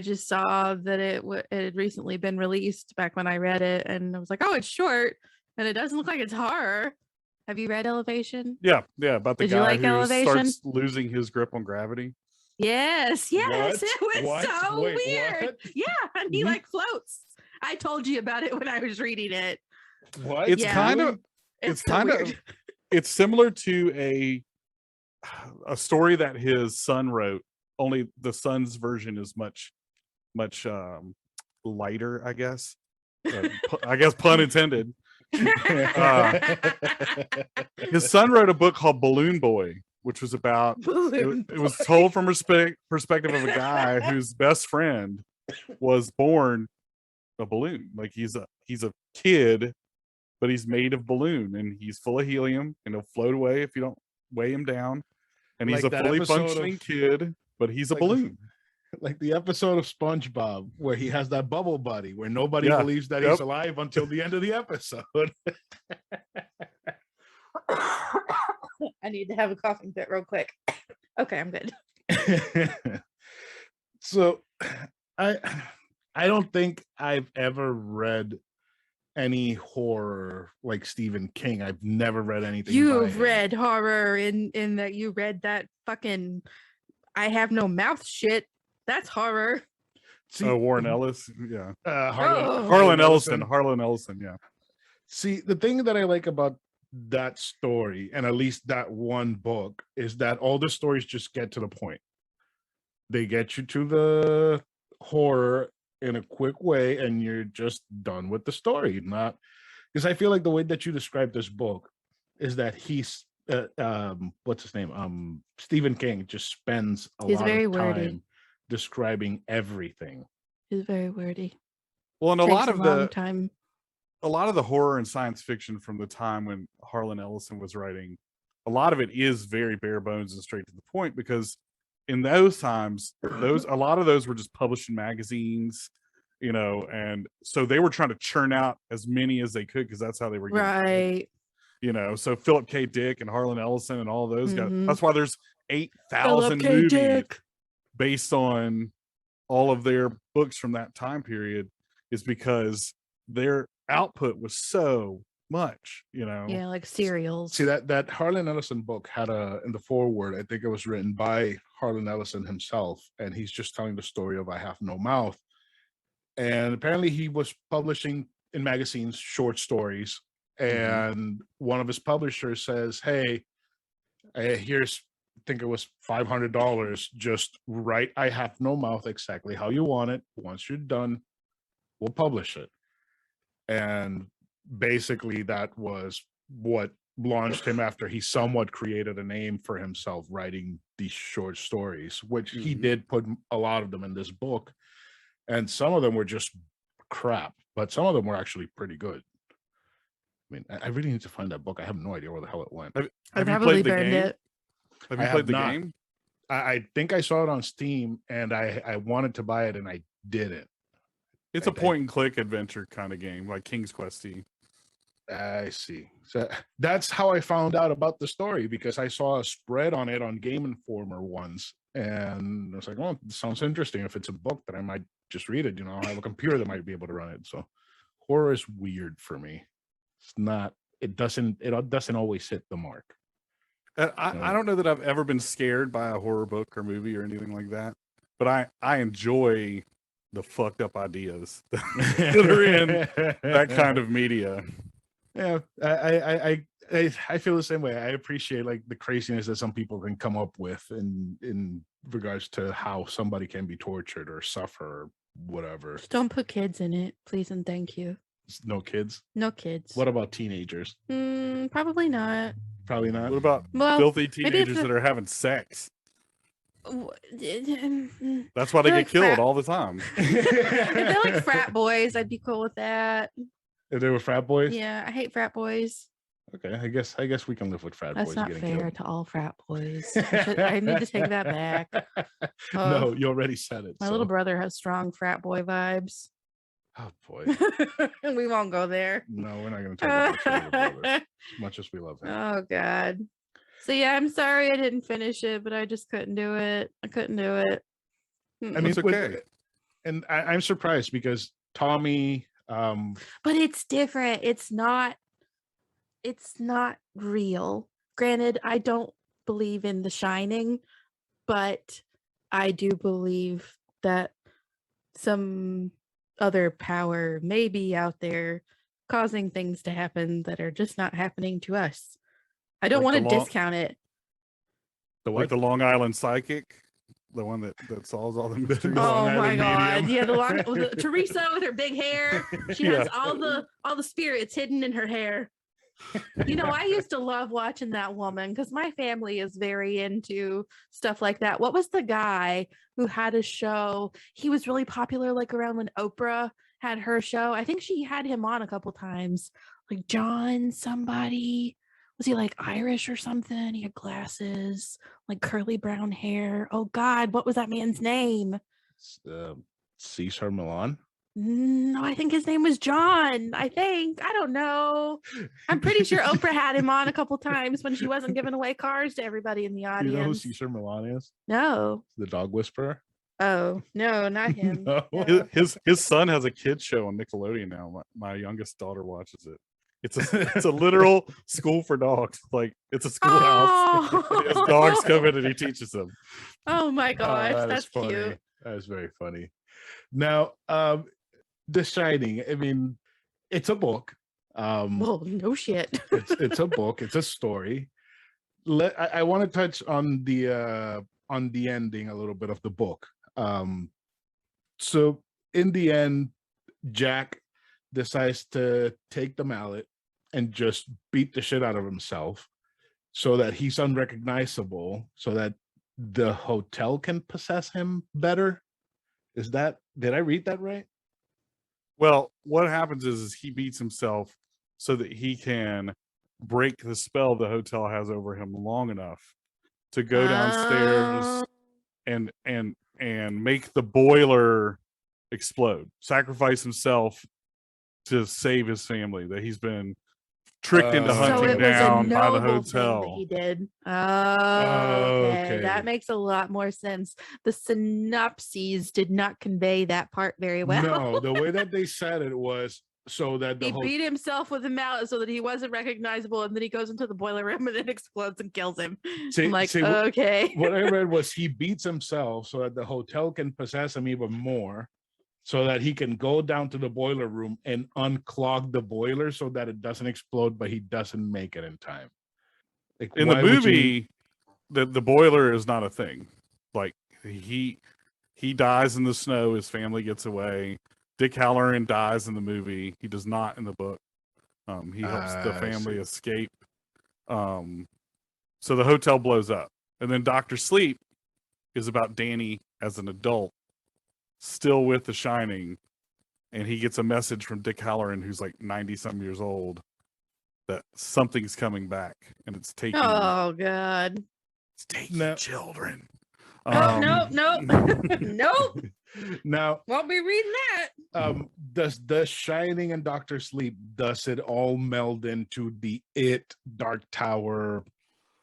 just saw that it had recently been released back when I read it, and I was like, oh, it's short and it doesn't look like it's horror. Have you read Elevation?
Yeah, about the
Did
guy
you like
who
Elevation?
starts losing his grip on gravity.
Yes,
What?
it was
What?
so
Wait,
weird.
what?
Yeah, and he like floats. I told you about it when I was reading it.
What?
It's
Yeah.
kind of
It's
it's kind of it's similar to a story that his son wrote, only the son's version is much lighter, I guess. I guess pun intended. His son wrote a book called Balloon Boy, which was about it was told from perspective of a guy whose best friend was born a balloon. Like he's a kid, but he's made of balloon, and he's full of helium, and he'll float away if you don't weigh him down. And he's
Like
a
that
fully
episode
functioning kid, but he's a balloon.
Like the episode of SpongeBob where he has that bubble buddy where nobody
Yeah.
believes that he's alive until the end of the episode.
I need to have a coughing fit real quick. Okay, I'm good.
So I don't think I've ever read any horror like Stephen King. I've never read anything.
You've read horror in that you read that fucking I Have No Mouth shit. That's horror.
See,
Warren Ellis, yeah.
Harlan
Ellison, yeah.
See, the thing that I like about that story, and at least that one book, is that all the stories just get to the point. They get you to the horror in a quick way, and you're just done with the story. Not because I feel like the way that you describe this book is that he's what's his name? Stephen King just spends a
He's
lot
very
of
wordy.
time describing everything.
He's very wordy.
Well, and
Takes
a lot of
long time.
the horror and science fiction from the time when Harlan Ellison was writing, a lot of it is very bare bones and straight to the point, because in those times, a lot of those were just published in magazines, and so they were trying to churn out as many as they could because that's how they were getting paid.
Right.
So Philip K. Dick and Harlan Ellison and all those guys.
Mhm.
That's why there's 8,000
Philip K.
movies
Dick.
based on all of their books from that time period, is because their output was so much,
Yeah, like serials.
See that Harlan Ellison book had in the foreword, I think it was written by Harlan Ellison himself, and he's just telling the story of I Have No Mouth. And apparently he was publishing in magazines short stories, and one of his publishers says, hey, here's, I think it was $500, just write I Have No Mouth exactly how you want it. Once you're done, we'll publish it. And basically that was what launched him after he somewhat created a name for himself writing these short stories, which he did put a lot of them in this book. And some of them were just crap, but some of them were actually pretty good. I mean, I really need to find that book. I have no idea where the hell it went.
Have you
probably
played the
burned
game?
it.
Have you
I
played
have
the
not.
game?
I think I saw it on Steam, and I wanted to buy it, and I didn't.
It's a point and click adventure kind of game, like King's Quest-y.
I see. So that's how I found out about the story, because I saw a spread on it on Game Informer once, and I was like, "Oh, this sounds interesting. If it's a book, then I might just read it. I have a computer that might be able to run it." So horror is weird for me. It's not. It doesn't always hit the mark.
I don't know that I've ever been scared by a horror book or movie or anything like that, but I enjoy the fucked up ideas that are in that kind of media.
Yeah, I feel the same way. I appreciate like the craziness that some people can come up with in regards to how somebody can be tortured or suffer or whatever.
Just don't put kids in it, please and thank you.
No kids.
No kids.
What about teenagers?
Probably not.
Probably not.
What about filthy teenagers that are having sex? That's why they get killed all the time.
If they're like frat boys, I'd be cool with that.
If they were frat boys?
Yeah, I hate frat boys.
Okay, I guess we can live with frat boys.
That's not
getting
fair
killed.
to all frat boys. I need to take that back.
No, you already said it.
My little brother has strong frat boy vibes.
Oh boy.
We won't go there.
No, we're not going to talk about your brother, as much as we love him.
Oh God. So yeah, I'm sorry I didn't finish it, but I just couldn't do it. I couldn't do it.
I mean, it's okay. And I'm surprised because Tommy.
But it's different. It's not real. Granted, I don't believe in The Shining, but I do believe that some other power may be out there causing things to happen that are just not happening to us. I don't want to discount it.
Like the Long Island Psychic, the one that solves all the mysteries.
Oh my God! Yeah, Teresa with her big hair. She has all the spirits hidden in her hair. I used to love watching that woman because my family is very into stuff like that. What was the guy who had a show? He was really popular like around when Oprah had her show. I think she had him on a couple times. Like John somebody. Was he like Irish or something? He had glasses, like curly brown hair. Oh God, what was that man's name?
Cesar Millan.
No, I think his name was John. I don't know. I'm pretty sure Oprah had him on a couple times when she wasn't giving away cars to everybody in the audience.
Do you know who Cesar Millan is?
No.
The dog whisperer.
Oh no, not him.
No.
His son has a kids show on Nickelodeon now. My youngest daughter watches it. It's a literal school for dogs. Like it's a schoolhouse. His dogs come in and he teaches them.
Oh my gosh, that's
funny.
cute.
That is very funny. Now, The Shining. I mean, it's a book.
Well, no shit.
it's a book. It's a story. I want to touch on the ending a little bit of the book. So in the end, Jack decides to take the mallet and just beat the shit out of himself so that he's unrecognizable, so that the hotel can possess him better. Did I read that right?
Well, what happens is he beats himself so that he can break the spell the hotel has over him long enough to go downstairs and make the boiler explode, sacrifice himself to save his family that he's been tricked into
So
hunting
it was a
down by the
noble thing that
hotel.
he did. Okay,
Okay.
that makes a lot more sense. The synopses did not convey that part very well.
No, the way that they said it was so that the
He beat himself with a mallet so that he wasn't recognizable, and then he goes into the boiler room and it explodes and kills him. I'm like, okay.
What I read was he beats himself so that the hotel can possess him even more, so that he can go down to the boiler room and unclog the boiler so that it doesn't explode, but he doesn't make it in time. Like,
In the
why would you-
movie, the boiler is not a thing. Like he dies in the snow, his family gets away. Dick Halloran dies in the movie. He does not in the book. He helps the
I
family
see.
escape. So the hotel blows up. And then Dr. Sleep is about Danny as an adult, still with The Shining. And he gets a message from Dick Halloran, who's like 90-some years old, that something's coming back. And it's taking,
Oh, God.
it's taking
No.
children.
Nope. Nope.
Now,
Won't be reading that.
does The Shining and Doctor Sleep, does it all meld into the Dark Tower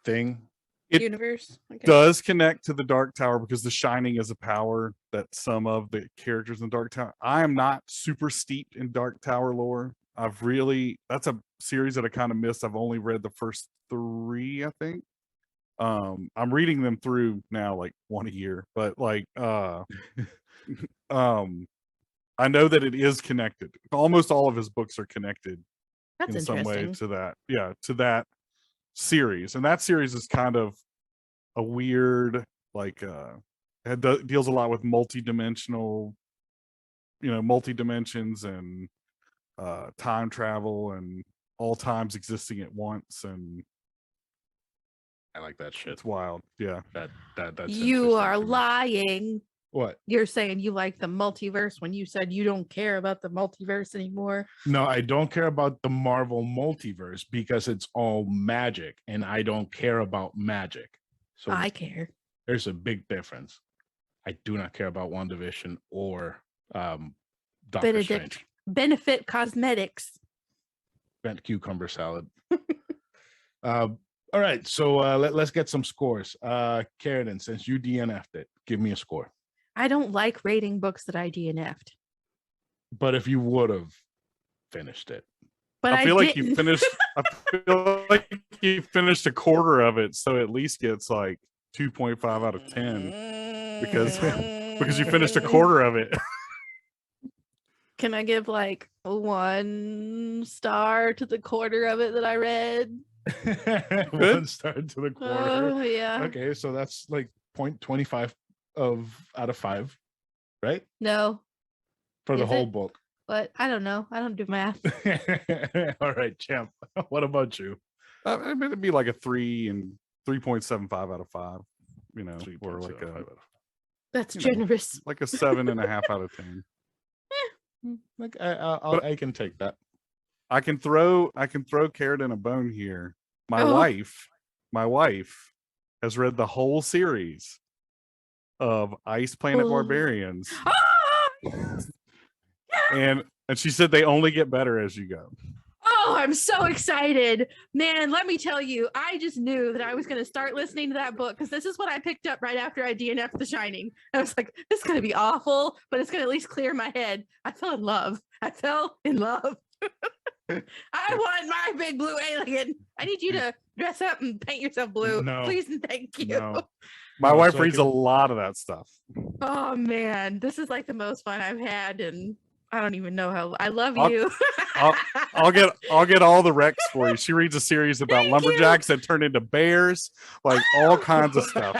thing?
It
Universe. Okay.
does connect to the Dark Tower because The Shining is a power that some of the characters in Dark Tower. I am not super steeped in Dark Tower lore. That's a series that I kind of missed. I've only read the first 3, I think. I'm reading them through now, like one a year, but like I know that it is connected. Almost all of his books are connected
That's
in some way
interesting.
to that. Yeah, to that series. And that series is kind of a weird, like it deals a lot with multi-dimensions and time travel and all times existing at once, and
I like that shit.
it's wild. Yeah.
That's
You
interesting
are
to me.
lying.
What?
You're saying you like the multiverse when you said you don't care about the multiverse anymore.
No, I don't care about the Marvel multiverse because it's all magic, and I don't care about magic. So
I care.
there's a big difference. I do not care about WandaVision or Doctor
Benedict
Strange.
Benefit Cosmetics.
Bent cucumber salad. All right, so let's get some scores. Karradyne, since you DNF'd it, give me a score.
I don't like rating books that I DNF'd.
But if you would have finished it,
But
I feel like
didn't.
you finished. I feel like you finished a quarter of it, so at least gets like 2.5 out of 10 because you finished a quarter of it.
Can I give like 1 star to the quarter of it that I read?
1 star to the quarter.
Oh yeah.
Okay, so that's like 0.25 out of 5, right?
No,
For the
Is
whole
it?
book.
but I don't know. I don't do math.
All right, champ. What about you?
It'd be like a 3 and 3.75 out of 5. You know, or
3.75
like
out of
That's
You know.
generous.
like a 7.5 out of 10.
Like
But-
I can take that.
I can throw Karradyne a bone here. My
Oh.
wife has read the whole series of Ice Planet
Oh.
Barbarians,
Ah!
and she said they only get better as you go.
Oh, I'm so excited. Man, let me tell you, I just knew that I was going to start listening to that book because this is what I picked up right after I DNF'd The Shining. I was like, this is going to be awful, but it's going to at least clear my head. I fell in love. I want my big blue alien. I need you to dress up and paint yourself blue.
No.
Please and thank you.
No. My
No,
wife
so I
reads
can-
a lot of that stuff.
Oh, man. This is like the most fun I've had. And I don't even know how. I love
I'll-
you.
I'll get all the Rex for you. She reads a series about
Thank
lumberjacks that turn into bears, like all kinds of stuff.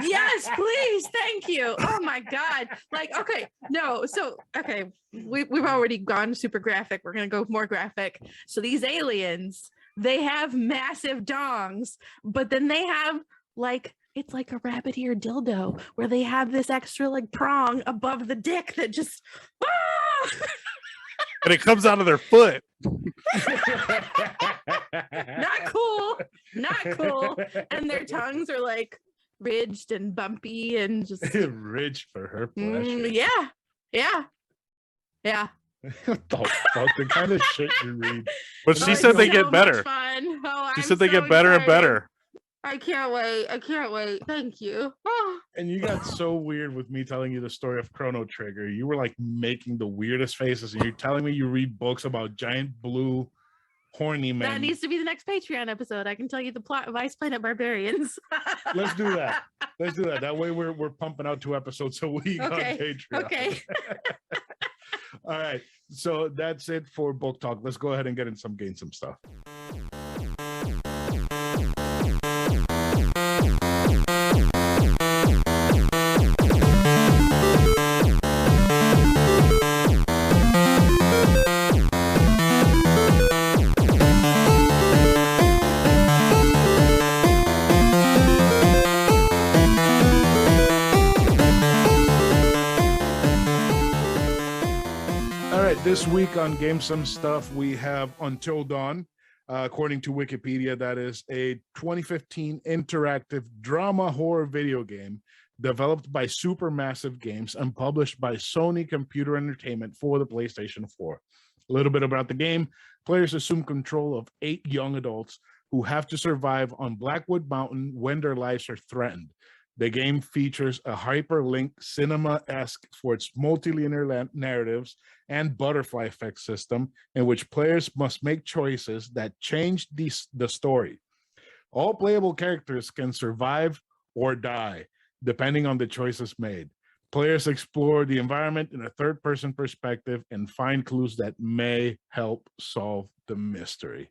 Yes, please. Thank you. Oh my God. Like, okay, no. So, okay, we've already gone super graphic. We're going to go more graphic. So these aliens, they have massive dongs, but then they have like, it's like a rabbit ear dildo where they have this extra like prong above the dick that just
And it comes out of their foot.
not cool. And their tongues are like ridged and bumpy and just
Rich for her pleasure.
yeah.
What the fuck? The kind of shit you read.
But she said they get better.
Fun. Oh,
She
I'm
said they
so
get better and
excited.
better.
I can't wait. Thank you. Oh.
And you got so weird with me telling you the story of Chrono Trigger. You were like making the weirdest faces, and you're telling me you read books about giant blue horny men.
That needs to be the next Patreon episode. I can tell you the plot of Ice Planet Barbarians.
Let's do that. That way we're pumping out 2 episodes a week on Patreon.
Okay.
All right. So that's it for book talk. Let's go ahead and get in some stuff. This week on Game Some Stuff, we have Until Dawn. According to Wikipedia, that is a 2015 interactive drama horror video game developed by Supermassive Games and published by Sony Computer Entertainment for the PlayStation 4. A little bit about the game. Players assume control of 8 young adults who have to survive on Blackwood Mountain when their lives are threatened. The game features a hyperlink cinema-esque for its multilinear narratives and butterfly effect system in which players must make choices that change the story. All playable characters can survive or die, depending on the choices made. Players explore the environment in a third-person perspective and find clues that may help solve the mystery.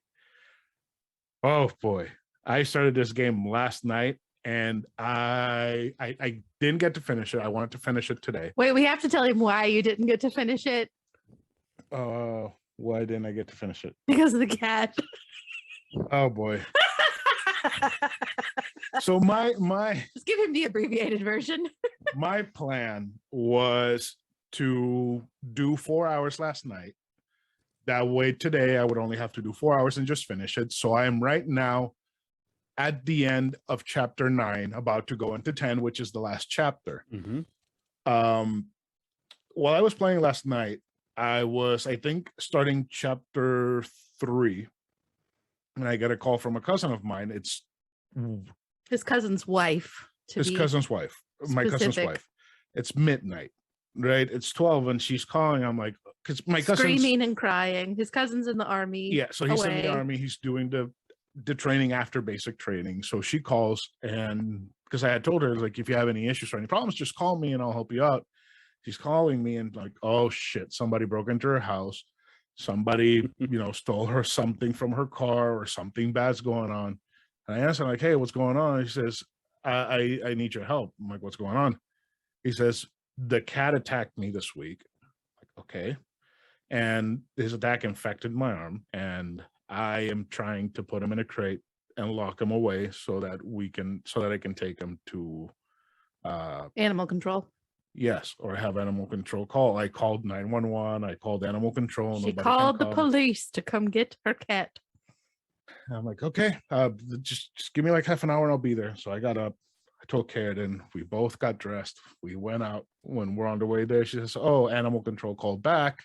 Oh boy, I started this game last night. And I didn't get to finish it. I wanted to finish it today.
Wait, we have to tell him why you didn't get to finish it.
Why didn't I get to finish it?
Because of the cat.
Oh boy. So my
just give him the abbreviated version.
My plan was to do 4 hours last night. That way today I would only have to do 4 hours and just finish it. So I am right now at the end of chapter 9, about to go into 10, which is the last chapter.
Mm-hmm.
While I was playing last night, I think, starting chapter 3, and I get a call from a cousin of mine. It's
his cousin's wife.
Cousin's wife. My cousin's wife. It's midnight, right? It's 12, and she's calling. I'm like, because my cousin's
screaming and crying. His cousin's in the army.
Yeah, so he's in the army. He's doing the training after basic training. So she calls, and because I had told her, like, if you have any issues or any problems, just call me and I'll help you out. She's calling me and like, oh shit, somebody broke into her house. Somebody, stole her something from her car, or something bad's going on. And I asked her, like, hey, what's going on? He says, I need your help. I'm like, what's going on? He says, the cat attacked me this week. I'm like, okay. And his attack infected my arm, and I am trying to put him in a crate and lock him away so that I can take him to
animal control.
Yes, or have animal control call. I called 911. I called animal control.
She called the police to come get her cat.
I'm like, okay, just give me like half an hour and I'll be there. So I got up. I told Karradyne. We both got dressed. We went out. When we're on the way there, she says, oh, animal control called back.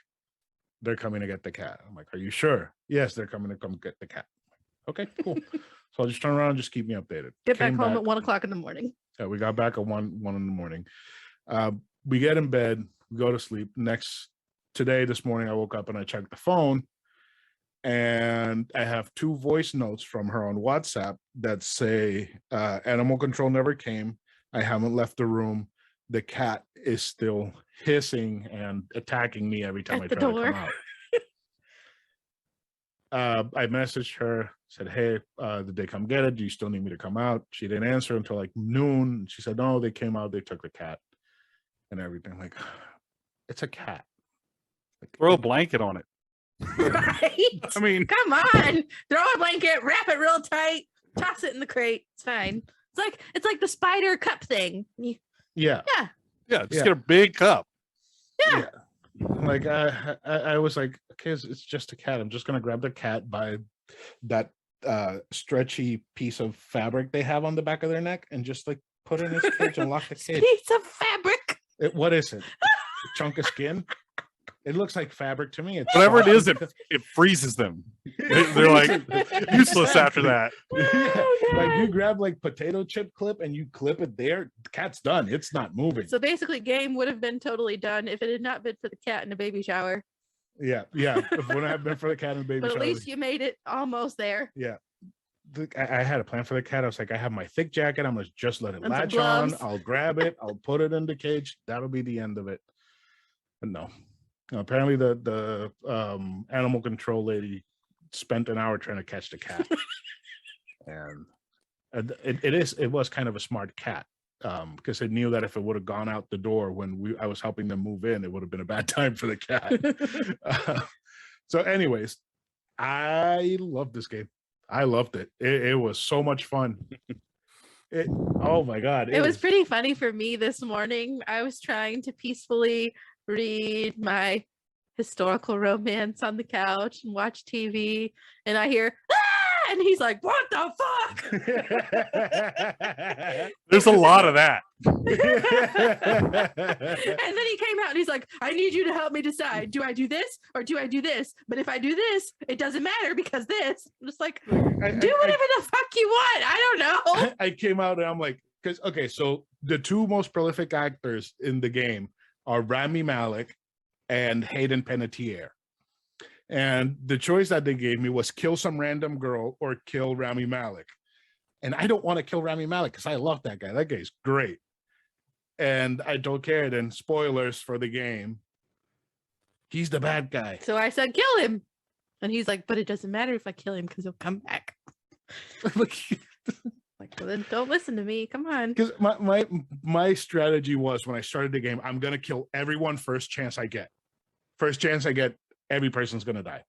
They're coming to get the cat. I'm like, are you sure? Yes, they're coming to come get the cat. Okay, cool. So I'll just turn around and just keep me updated.
Get back home at 1 o'clock in the morning.
Yeah, we got back at 1 in the morning. We get in bed, we go to sleep. This morning, I woke up and I checked the phone, and I have 2 voice notes from her on WhatsApp that say, animal control never came. I haven't left the room. The cat is still hissing and attacking me every time I try to come out. I messaged her, said, hey, did they come get it? Do you still need me to come out? She didn't answer until like noon. She said, no, they came out, they took the cat and everything. Like, it's a cat. Like,
throw a blanket on it.
Right?
I mean,
Come on, throw a blanket, wrap it real tight, toss it in the crate. It's fine. It's like the spider cup thing.
Yeah.
yeah, just
Yeah.
get a big cup.
Yeah.
Like I was like, okay, it's just a cat. I'm just gonna grab the cat by that stretchy piece of fabric they have on the back of their neck and just like put it in his cage and lock the cage.
Piece of fabric.
What is it? A chunk of skin? It looks like fabric to me. It's
Whatever it
soft.
is, it freezes them. They're like useless after that.
Yeah. Like you grab like potato chip clip and you clip it there, the cat's done. It's not moving.
So basically, game would have been totally done if it had not been for the cat in the baby shower.
Yeah. If it wouldn't have been for the cat and baby
But at
shower.
least you made it almost there.
Yeah. I had a plan for the cat. I was like, I have my thick jacket. I'm gonna just let it
And some
latch on.
gloves.
I'll grab it. I'll put it in the cage. That'll be the end of it. But no. Apparently the animal control lady spent an hour trying to catch the cat. And it was kind of a smart cat. Because it knew that if it would have gone out the door when I was helping them move in, it would have been a bad time for the cat. So anyways, I love this game. I loved it. It was so much fun. Oh my God.
It was pretty funny for me this morning. I was trying to peacefully read my historical romance on the couch and watch TV, and I hear, ah! And he's like, what the fuck?
There's a lot of that.
And then he came out and he's like, I need you to help me decide. Do I do this or do I do this? But if I do this, it doesn't matter because this. I'm just like, do whatever the fuck you want. I don't know.
I came out and I'm like, because okay, so the two most prolific actors in the game are Rami Malek and Hayden Panettiere. And the choice that they gave me was kill some random girl or kill Rami Malek. And I don't want to kill Rami Malek because I love that guy. That guy's great. And I don't care. Then spoilers for the game. He's the bad guy.
So I said, kill him. And he's like, but it doesn't matter if I kill him because he'll come back. Like, well, then don't listen to me. Come on.
Because my strategy was when I started the game, I'm gonna kill everyone first chance I get. First chance I get, every person's gonna die.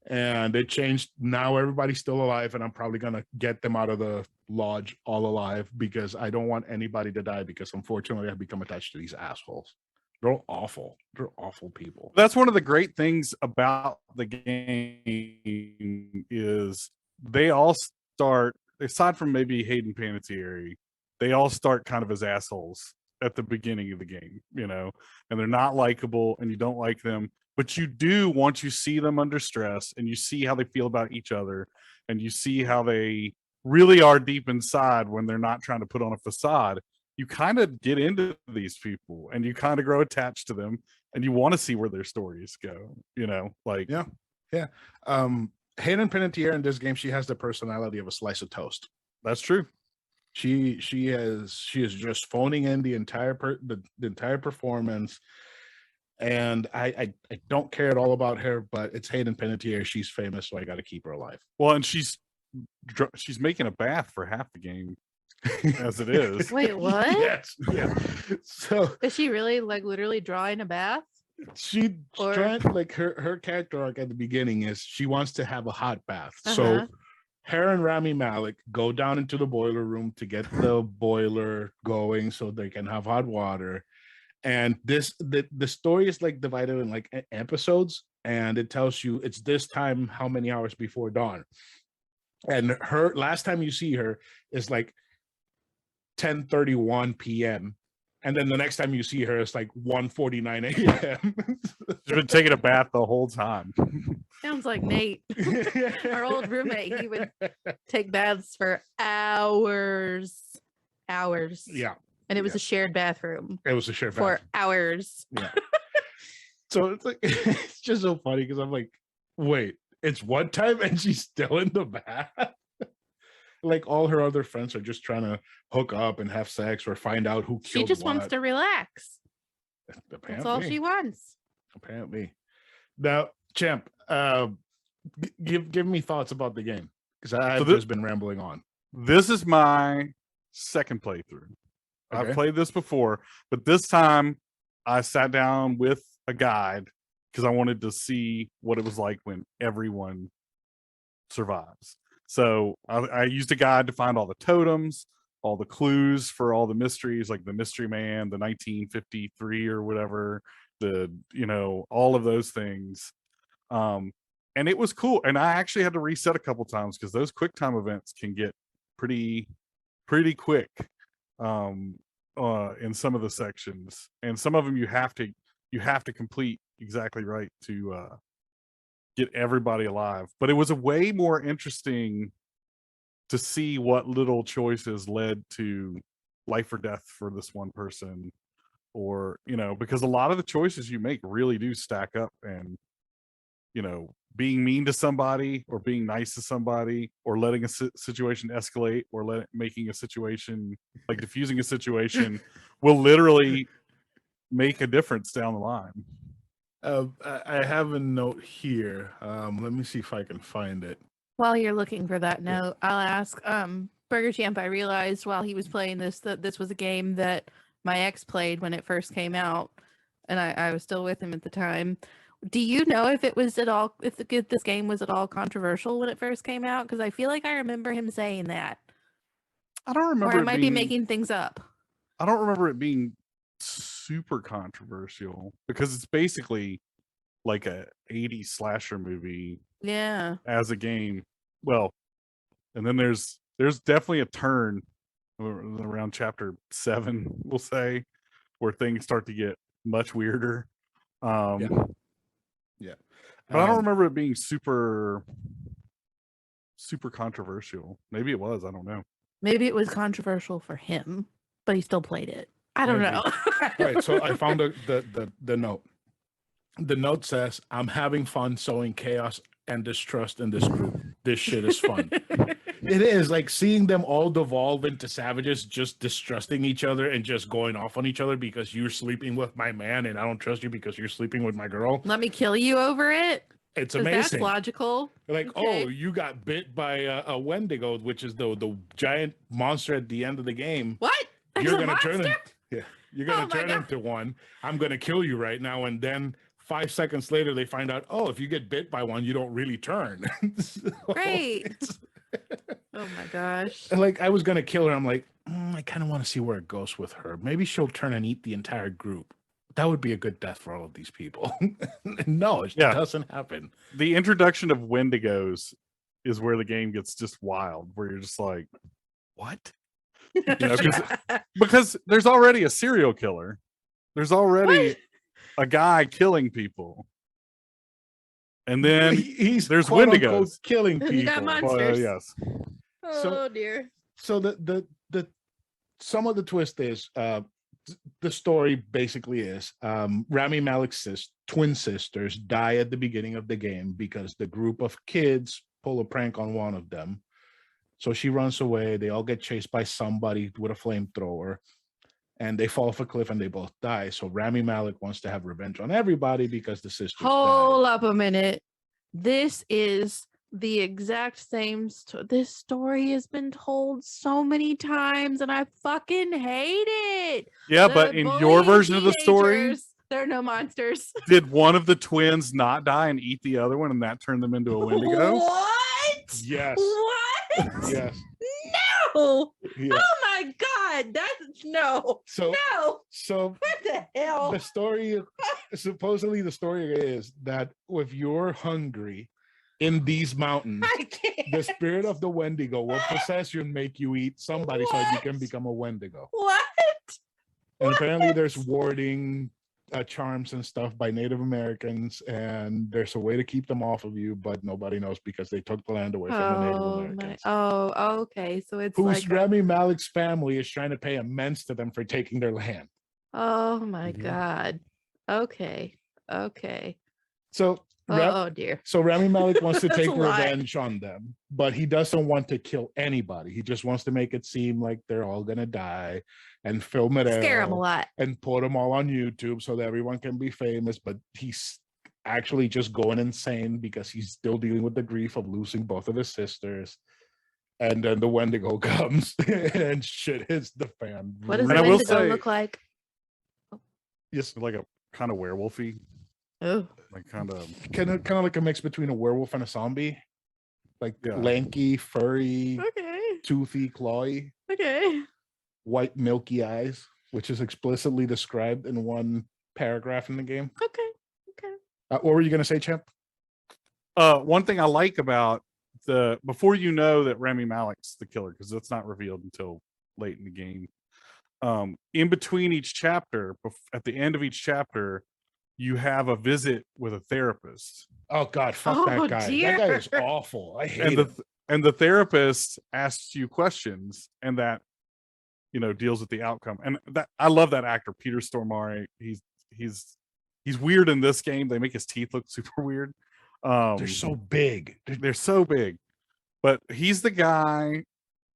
And it changed. Now everybody's still alive, and I'm probably gonna get them out of the lodge all alive because I don't want anybody to die because unfortunately I've become attached to these assholes. They're awful. They're awful people.
That's one of the great things about the game is they all start, aside from maybe Hayden Panettiere, they all start kind of as assholes at the beginning of the game, you know, and they're not likable and you don't like them, but you do once you see them under stress and you see how they feel about each other and you see how they really are deep inside when they're not trying to put on a facade, you kind of get into these people and you kind of grow attached to them and you want to see where their stories go, you know, like.
Yeah. Hayden Panettiere in this game, she has the personality of a slice of toast.
That's true.
She is just phoning in the entire performance, and I don't care at all about her, but it's Hayden Panettiere. She's famous, so I got to keep her alive.
Well, and she's making a bath for half the game as it is.
Wait, what?
Yes, yeah. So
Is she really like literally drawing a bath?
she
Or-
trying like her character arc at the beginning is she wants to have a hot bath. So
Uh-huh.
her and Rami Malek go down into the boiler room to get the boiler going so they can have hot water. And the story is like divided in like episodes, and it tells you it's this time how many hours before dawn. And her last time you see her is like 10:31 p.m. And then the next time you see her, it's like 1:49 a.m.
She's been taking a bath the whole time.
Sounds like Nate, our old roommate. He would take baths for hours.
Yeah,
And it was a shared bathroom
it was a shared
for
bathroom.
hours.
Yeah. So it's like it's just so funny because I'm like, wait, it's what time and she's still in the bath? Like all her other friends are just trying to hook up and have sex or find out who
She
killed
just wants
what.
to relax.
Apparently.
That's all she wants.
Apparently. Now, Champ, give me thoughts about the game because I've just been rambling on.
This is my second playthrough.
Okay.
I've played this before, but this time I sat down with a guide because I wanted to see what it was like when everyone survives. So I used a guide to find all the totems, all the clues for all the mysteries, like the mystery man, the 1953 or whatever, all of those things. And it was cool. And I actually had to reset a couple times because those quick time events can get pretty quick in some of the sections, and some of them you have to complete exactly right to get everybody alive. But it was a way more interesting to see what little choices led to life or death for this one person, or because a lot of the choices you make really do stack up, and being mean to somebody or being nice to somebody or letting a situation escalate or making a situation, like diffusing a situation, will literally make a difference down the line.
I have a note here. Let me see if I can find it.
While you're looking for that note, I'll ask Burgerchamp. I realized while he was playing this that this was a game that my ex played when it first came out, and I was still with him at the time. Do you know if it was if this game was at all controversial when it first came out? Because I feel like I remember him saying that.
I don't remember.
Or I might be making things up.
I don't remember it being super controversial because it's basically like a 80s slasher movie.
Yeah.
As a game. Well, and then there's definitely a turn around chapter 7, we'll say, where things start to get much weirder.
Yeah.
But I don't remember it being super controversial. Maybe it was. I don't know.
Maybe it was controversial for him, but he still played it. I don't know.
Right. So I found the note. The note says, "I'm having fun sowing chaos and distrust in this group. This shit is fun." It is like seeing them all devolve into savages, just distrusting each other and just going off on each other because you're sleeping with my man and I don't trust you because you're sleeping with my girl.
Let me kill you over it.
It's amazing.
That's logical.
Like, okay. Oh, you got bit by a Wendigo, which is the giant monster at the end of the game.
What?
You're gonna turn you're gonna turn into one. I'm gonna kill you right now, and then 5 seconds later they find out, oh, if you get bit by one, you don't really turn.
Great. Oh my gosh.
Like, I was gonna kill her. I'm like, I kind of want to see where it goes with her. Maybe she'll turn and eat the entire group. That would be a good death for all of these people. No, it doesn't happen.
The introduction of Wendigos is where the game gets just wild, where you're just like, what? Because there's already a serial killer. There's already a guy killing people. And then there's Wendigos
killing people.
You got monsters.
Yes.
Oh dear.
So the some of the twist is the story basically is Rami Malek's twin sisters die at the beginning of the game because the group of kids pull a prank on one of them. So she runs away. They all get chased by somebody with a flamethrower, and they fall off a cliff and they both die. So Rami Malek wants to have revenge on everybody because the sisters
Hold up a minute. This is the exact same this story has been told so many times and I fucking hate it.
Yeah, but in your version of the story,
there are no monsters.
Did one of the twins not die and eat the other one, and that turned them into a Wendigo?
What?
Yes.
What?
Yes.
No.
Yeah.
Oh my god. That's no.
So
what the hell?
The story, supposedly the story is that if you're hungry in these mountains, the spirit of the Wendigo will possess you and make you eat somebody so that you can become a Wendigo.
What?
And apparently there's warding charms and stuff by Native Americans, and there's a way to keep them off of you, but nobody knows because they took the land away from the Native Americans.
Okay. So it's
who's like Rami Malek's family is trying to pay immense to them for taking their land.
Oh my god. Okay.
So
dear.
So Rami Malek wants to take revenge on them, but he doesn't want to kill anybody. He just wants to make it seem like they're all gonna die and film it,
scare them a lot,
and put them all on YouTube so that everyone can be famous. But he's actually just going insane because he's still dealing with the grief of losing both of his sisters. And then the Wendigo comes and shit hits the fan.
What does the Wendigo look like?
Yes, like a kind of werewolfy.
Oh,
like kind of
Kind of like a mix between a werewolf and a zombie. Like
Yeah.
lanky, furry,
okay.
toothy, clawy,
Okay.
white milky eyes, which is explicitly described in one paragraph in the game.
Okay. Okay.
What were you gonna say, Champ?
one thing I like about before you know that Rami Malek's the killer, because that's not revealed until late in the game. In between each chapter, at the end of each chapter, you have a visit with a therapist.
Oh God, fuck
Oh,
that guy. That guy is
dear.
awful. I hate
And
him.
the therapist asks you questions, and that deals with the outcome. And that I love that actor, Peter Stormare. He's weird in this game. They make his teeth look super weird.
They're so big.
They're so big. But he's the guy.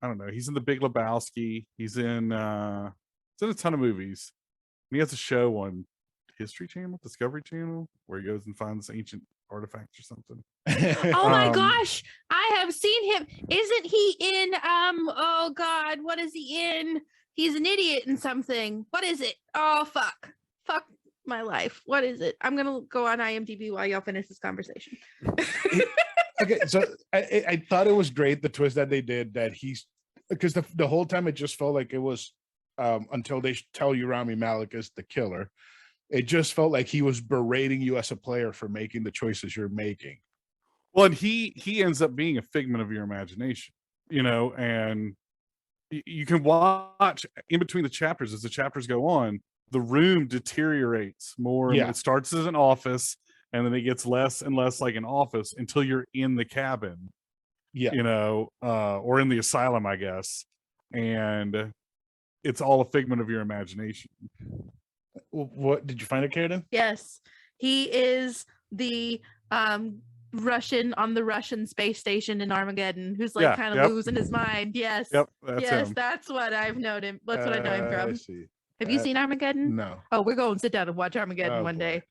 I don't know. He's in The Big Lebowski. He's in a ton of movies. And he has a show on History Channel, Discovery Channel, where he goes and finds ancient artifacts or something.
Oh my
Um,
gosh, I have seen him. Isn't he in oh God, what is he in? He's an idiot in something. What is it? Oh fuck my life. What is it? I'm gonna go on IMDb while y'all finish this conversation.
Okay, so I thought it was great the twist that they did, that he's, because the whole time it just felt like it was until they tell you Rami Malek is the killer. It just felt like he was berating you as a player for making the choices you're making.
Well, and he ends up being a figment of your imagination, and you can watch in between the chapters as the chapters go on. The room deteriorates more.
Yeah.
It starts as an office, and then it gets less and less like an office until you're in the cabin.
Yeah.
Or in the asylum, I guess, and it's all a figment of your imagination.
What did you find it, Karradyne?
Yes, he is the Russian on the Russian space station in Armageddon, who's like
Yeah,
kind of
yep.
losing his mind. Yes.
Yep, that's
Yes,
him.
that's what I've known him. That's what I know him
I
from.
see.
Have you seen Armageddon?
No.
Oh, we're going to sit down and watch Armageddon
Oh,
one
boy.
day.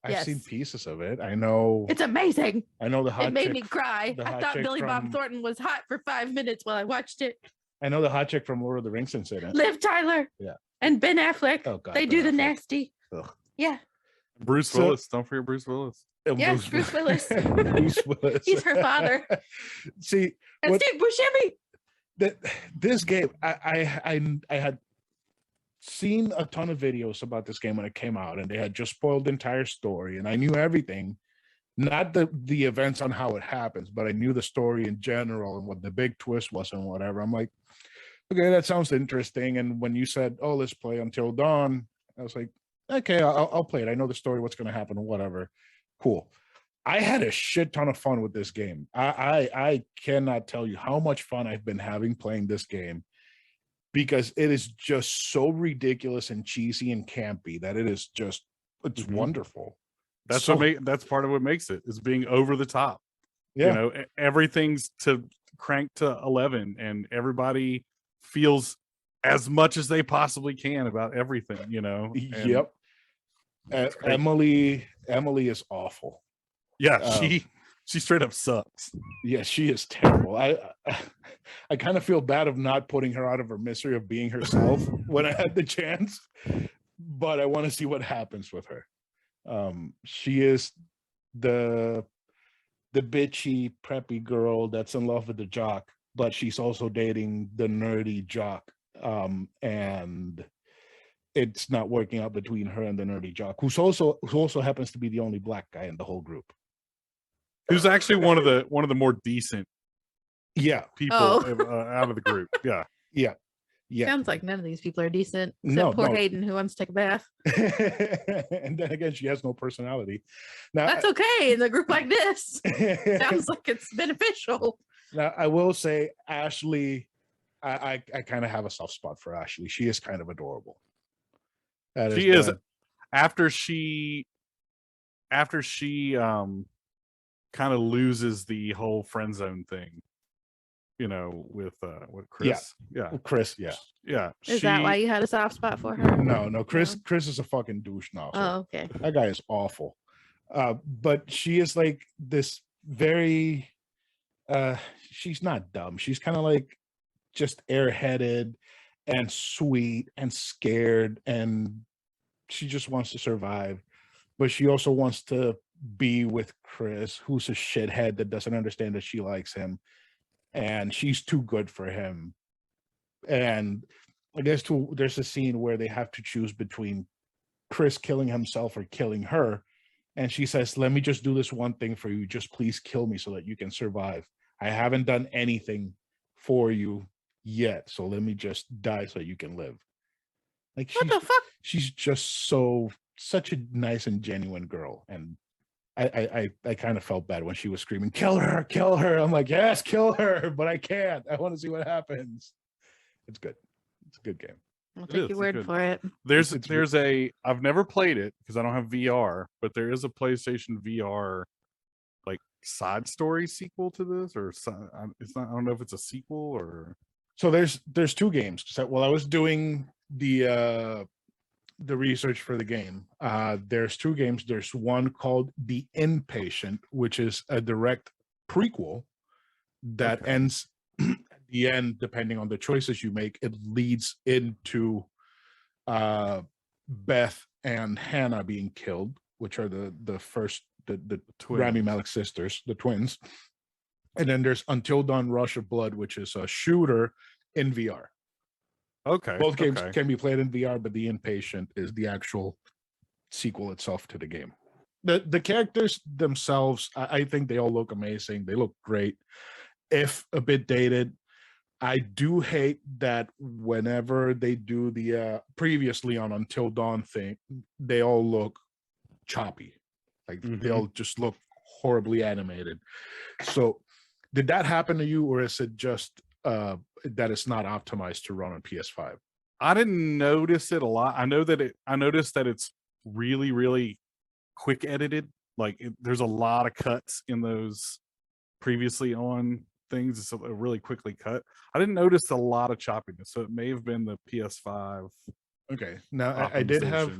I've seen
Yes.
pieces of it. I know.
It's amazing.
I know the hot
It made
chick.
me cry.
the
I
hot
thought
chick
Billy Bob
from-
Thornton was hot for 5 minutes while I watched it.
I know the hot chick from Lord of the Rings incident.
Liv Tyler.
Yeah.
And Ben Affleck.
Oh God.
They
Ben
do the
Affleck.
nasty.
Ugh.
Yeah.
Bruce
So-
Willis. Don't forget Bruce Willis.
Yes, Bruce Willis.
Bruce Willis.
He's her father.
See,
And
What-
Steve Buscemi.
this game, I had seen a ton of videos about this game when it came out, and they had just spoiled the entire story, and I knew everything, not the events on how it happens, but I knew the story in general and what the big twist was and whatever. I'm like, okay, that sounds interesting. And when you said, oh, let's play Until Dawn, I was like, okay, I'll play it. I know the story, what's going to happen, whatever. Cool. I had a shit ton of fun with this game. I cannot tell you how much fun I've been having playing this game, because it is just so ridiculous and cheesy and campy that it's
Mhm.
wonderful.
That's
So-
that's part of what makes it, is being over the top.
Yeah.
Everything's to crank to 11, and everybody feels as much as they possibly can about everything. And
Yep.
it's great.
Emily is awful.
Yeah,
Um,
she straight up sucks.
Yeah, she is terrible. I kind of feel bad of not putting her out of her misery of being herself when I had the chance, but I want to see what happens with her. She is the bitchy preppy girl that's in love with the jock, but she's also dating the nerdy jock, and it's not working out between her and the nerdy jock, who also happens to be the only black guy in the whole group.
Who's actually one of the more decent
Yeah,
people
Oh.
out of the group. Yeah.
yeah.
Sounds like none of these people are decent. Except
No,
poor
no.
Hayden, who wants to take a bath.
And then again, she has no personality. Now,
That's okay in a group like this. Sounds like it's beneficial.
now I will say, Ashley, I kind of have a soft spot for Ashley. She is kind of adorable. That
She is.
the-
After she kind of loses the whole friend zone thing, with Chris. Yeah.
Chris. Yeah.
Yeah.
Is that why you had a soft spot for her?
No. Chris is a fucking douche now.
Oh, okay.
That guy is awful. But she is like this very she's not dumb. She's kind of like just airheaded and sweet and scared, and she just wants to survive. but she also wants to be with Chris, who's a shithead that doesn't understand that she likes him, and she's too good for him. And I guess there's a scene where they have to choose between Chris killing himself or killing her. And she says, let me just do this one thing for you. Just please kill me so that you can survive. I haven't done anything for you yet. So let me just die so you can live. Like,
What the fuck?
She's just such a nice and genuine girl. And I kind of felt bad when she was screaming, kill her, kill her. I'm like, yes, kill her, but I can't. I want to see what happens. It's good. It's a good game.
I'll take your word for it.
There's a I've never played it because I don't have VR, but there is a PlayStation VR like side story sequel to this, or it's not. I don't know if it's a sequel or.
So there's two games. So while I was doing the research for the game, there's two games. There's one called The Inpatient, which is a direct prequel that ends at the end, depending on the choices you make, it leads into Beth and Hannah being killed, which are the first the Rami Malek sisters, the twins. And then there's Until Dawn Rush of Blood, which is a shooter in VR.
Okay.
Both games can be played in VR, but The Inpatient is the actual sequel itself to the game. The characters themselves, I think they all look amazing. They look great. If a bit dated, I do hate that whenever they do the previously on Until Dawn thing, they all look choppy. Like they all just look horribly animated. So did that happen to you, or is it just that it's not optimized to run on PS5?
I didn't notice it a lot. I noticed that it's really, really quick edited. Like there's a lot of cuts in those previously on things. It's a really quickly cut. I didn't notice a lot of choppiness, so it may have been the PS5.
Okay. Now I did have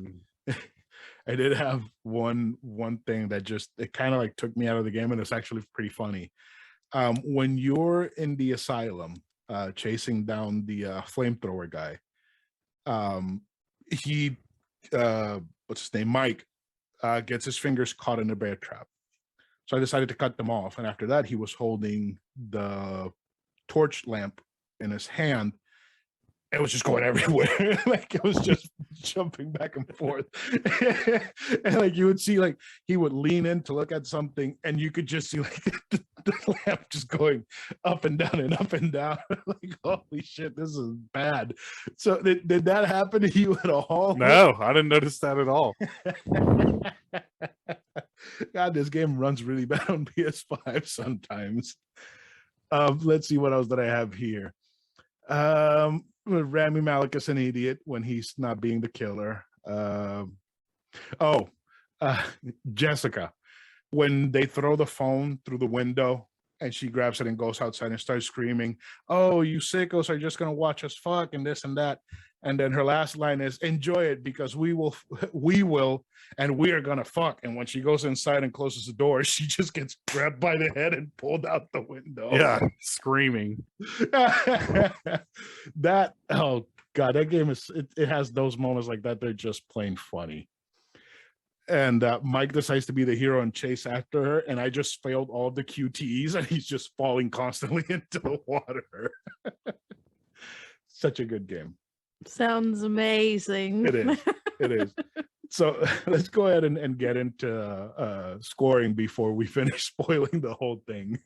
one thing that just it kind of like took me out of the game, and it's actually pretty funny. When you're in the asylum chasing down the flamethrower guy, he what's his name, Mike, gets his fingers caught in a bear trap. So I decided to cut them off, and after that he was holding the torch lamp in his hand. It was just going everywhere. Like it was just jumping back and forth. And like you would see, like he would lean in to look at something, and you could just see like the lamp just going up and down and up and down. Like, holy shit, this is bad. So did that happen to you at all?
No, I didn't notice that at all.
God, this game runs really bad on PS5 sometimes. Let's see what else that I have here. Rami Malek is an idiot when he's not being the killer. Jessica, when they throw the phone through the window and she grabs it and goes outside and starts screaming, "Oh, you sickos are just gonna watch us fuck," and this and that. And then her last line is, "Enjoy it because we will, and we are gonna fuck." And when she goes inside and closes the door, she just gets grabbed by the head and pulled out the window.
Yeah, screaming.
That, oh god, that game is it has those moments like that. They're just plain funny. And Mike decides to be the hero and chase after her, and I just failed all the QTEs, and he's just falling constantly into the water. Such a good game.
Sounds amazing.
It is. It is. So let's go ahead and get into scoring before we finish spoiling the whole thing.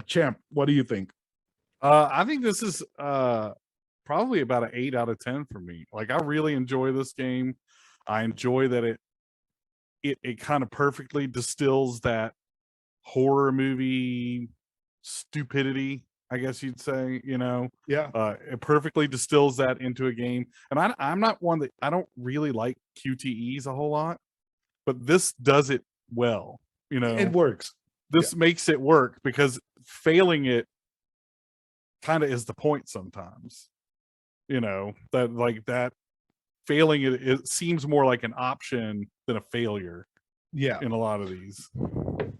Champ, what do you think?
I think this is probably about an 8 out of 10 for me. Like I really enjoy this game. I enjoy that it kind of perfectly distills that horror movie stupidity, I guess you'd say, you know.
Yeah.
It perfectly distills that into a game. And I'm not one that I don't really like QTEs a whole lot, but this does it well, you know.
It works.
This makes it work because failing it kind of is the point sometimes. You know, that like that failing it seems more like an option than a failure.
Yeah.
In a lot of these.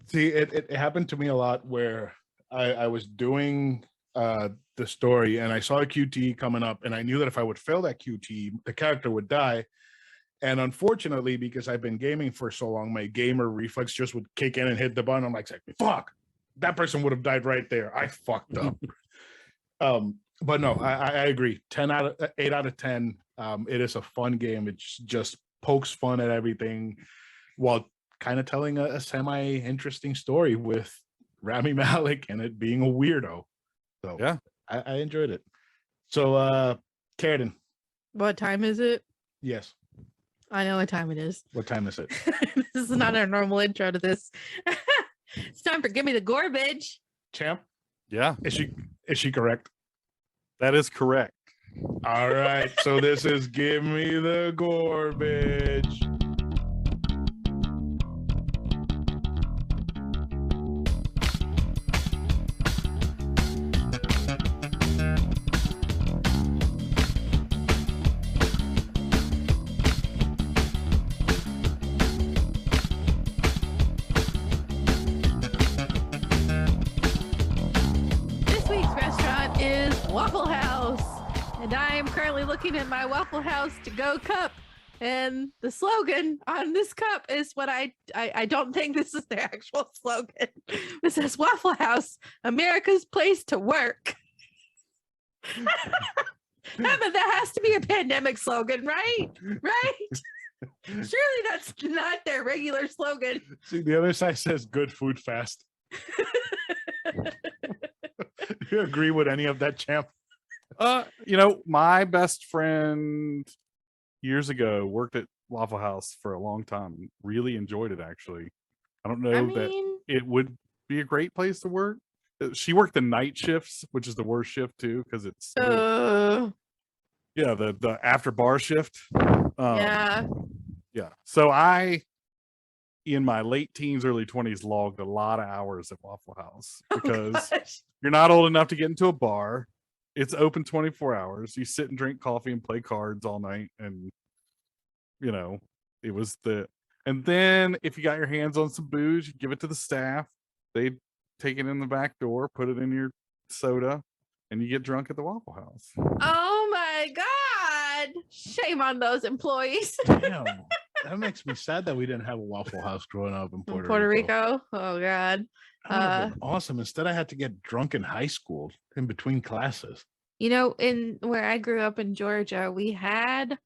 See, it happened to me a lot where I was doing the story and I saw a QTE coming up, and I knew that if I would fail that QTE, the character would die. And unfortunately, because I've been gaming for so long, my gamer reflex just would kick in and hit the button. I'm like, fuck, that person would have died right there. I fucked up. But no, I agree. 8 out of 10. It is a fun game. It just pokes fun at everything while kind of telling a semi-interesting story with Rami Malek and it being a weirdo. So
yeah,
I enjoyed it. So Karradyne.
What time is it?
Yes.
I know what time it is.
What time is it?
This is not our normal intro to this. It's time for Give Me the Garbage.
Champ?
yeah,
Is she correct?
that is correct.
All right. So this is Give Me the Garbage.
Waffle House, and I am currently looking at my Waffle House to go cup, and the slogan on this cup is what I don't think this is their actual slogan. It says Waffle House, America's place to work. That has to be a pandemic slogan, right? Surely that's not their regular slogan.
See, the other side says good food fast. Do you agree with any of that, Champ?
My best friend years ago worked at Waffle House for a long time. Really enjoyed it, actually. I don't know that it would be a great place to work. She worked the night shifts, which is the worst shift too, because it's the after bar shift. Yeah. So I, in my late teens, early 20s, logged a lot of hours at Waffle House because you're not old enough to get into a bar. It's open 24 hours. You sit and drink coffee and play cards all night. And, it was and then if you got your hands on some booze, you give it to the staff. They'd take it in the back door, put it in your soda, and you get drunk at the Waffle House.
Oh my God. Shame on those employees.
Damn. That makes me sad that we didn't have a Waffle House growing up in Puerto
Rico. Oh God.
Awesome. Instead, I had to get drunk in high school in between classes.
In where I grew up in Georgia, we had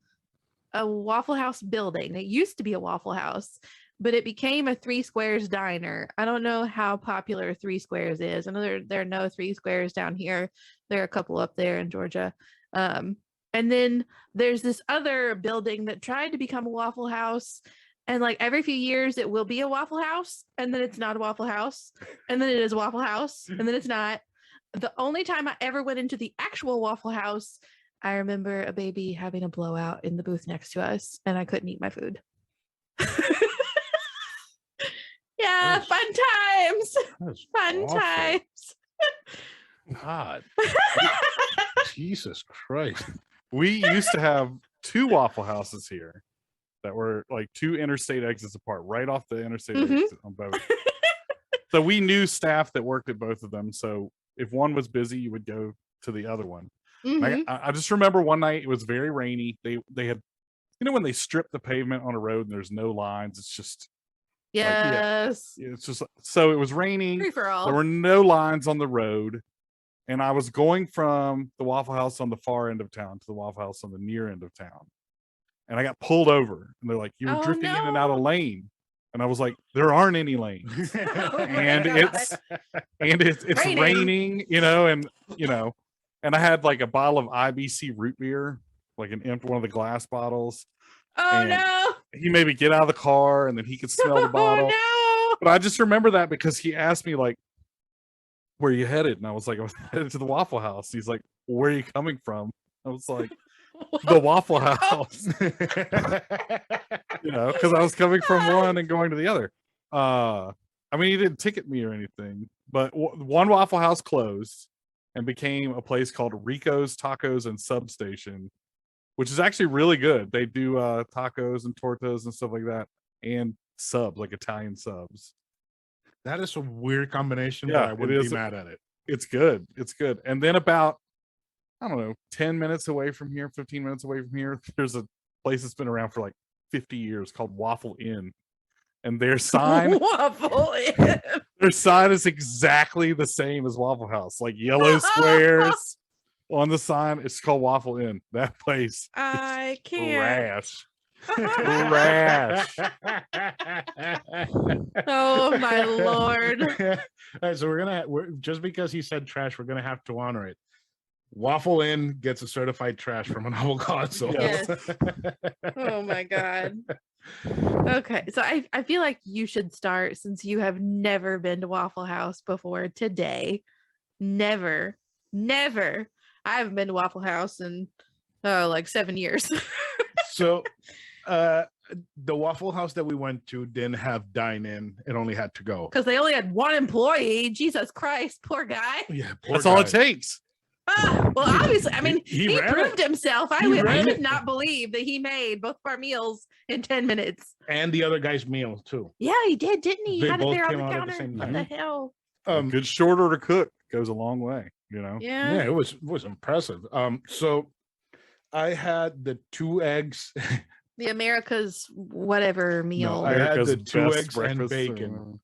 a Waffle House building. It used to be a Waffle House, but it became a Three Squares diner. I don't know how popular Three Squares is. I know there are no Three Squares down here. There are a couple up there in Georgia. And then there's this other building that tried to become a Waffle House. And like every few years, it will be a Waffle House. And then it's not a Waffle House. And then it is a Waffle House. And then it's not. The only time I ever went into the actual Waffle House, I remember a baby having a blowout in the booth next to us. And I couldn't eat my food. Yeah, fun times. Fun times.
God. Jesus Christ.
We used to have 2 Waffle Houses here that were like 2 interstate exits apart, right off the interstate exit on both. So we knew staff that worked at both of them. So if one was busy, you would go to the other one. I just remember one night it was very rainy. They had, when they strip the pavement on a road and there's no lines, it's just
yes.
It's just so it was raining.
Free for all.
There were no lines on the road. And I was going from the Waffle House on the far end of town to the Waffle House on the near end of town. And I got pulled over. And they're like, you were drifting in and out of lane. And I was like, there aren't any lanes. And it's raining, and I had like a bottle of IBC root beer, like one of the glass bottles.
Oh, no.
He made me get out of the car and then he could smell the bottle.
No.
But I just remember that because he asked me, like, where are you headed? And I was like, I was headed to the Waffle House. He's like, where are you coming from? I was like, the Waffle House. Because I was coming from one and going to the other. He didn't ticket me or anything, but one Waffle House closed and became a place called Rico's Tacos and Substation, which is actually really good. They do tacos and tortas and stuff like that, and subs, like Italian subs.
That is a weird combination, but I wouldn't be mad at it.
It's good. It's good. And then about, 10 minutes away from here, 15 minutes away from here, there's a place that's been around for like 50 years called Waffle Inn, and their sign
Waffle Inn.
their sign is exactly the same as Waffle House, like yellow squares on the sign. It's called Waffle Inn. That place
I
is
can't.
trash.
Oh my lord.
All right, so we're just because he said trash, we're gonna have to honor it. Waffle Inn gets a certified trash from a novel console.
Yes. Oh my god. Okay, so I feel like you should start, since you have never been to Waffle House before today. Never. I haven't been to Waffle House in like 7 years.
So the Waffle House that we went to didn't have dine-in. It only had to go.
Because they only had one employee. Jesus Christ, poor guy.
Yeah, poor
That's all it
guy.
takes.
Well, obviously, I mean,
He
he
ran
proved
it.
himself. I
He ran
did
it.
not believe that he made both of our meals in 10 minutes.
And the other guy's meal too.
Yeah, he did, didn't he? He
They
had it
both
there on
came
the
out at the
counter.
same
What the
time.
hell?
A good short order cook goes a long way, you know.
Yeah.
Yeah, it was impressive. So I had the 2 eggs.
The America's whatever meal.
I had the
America's
2
best
eggs and
breakfast,
bacon.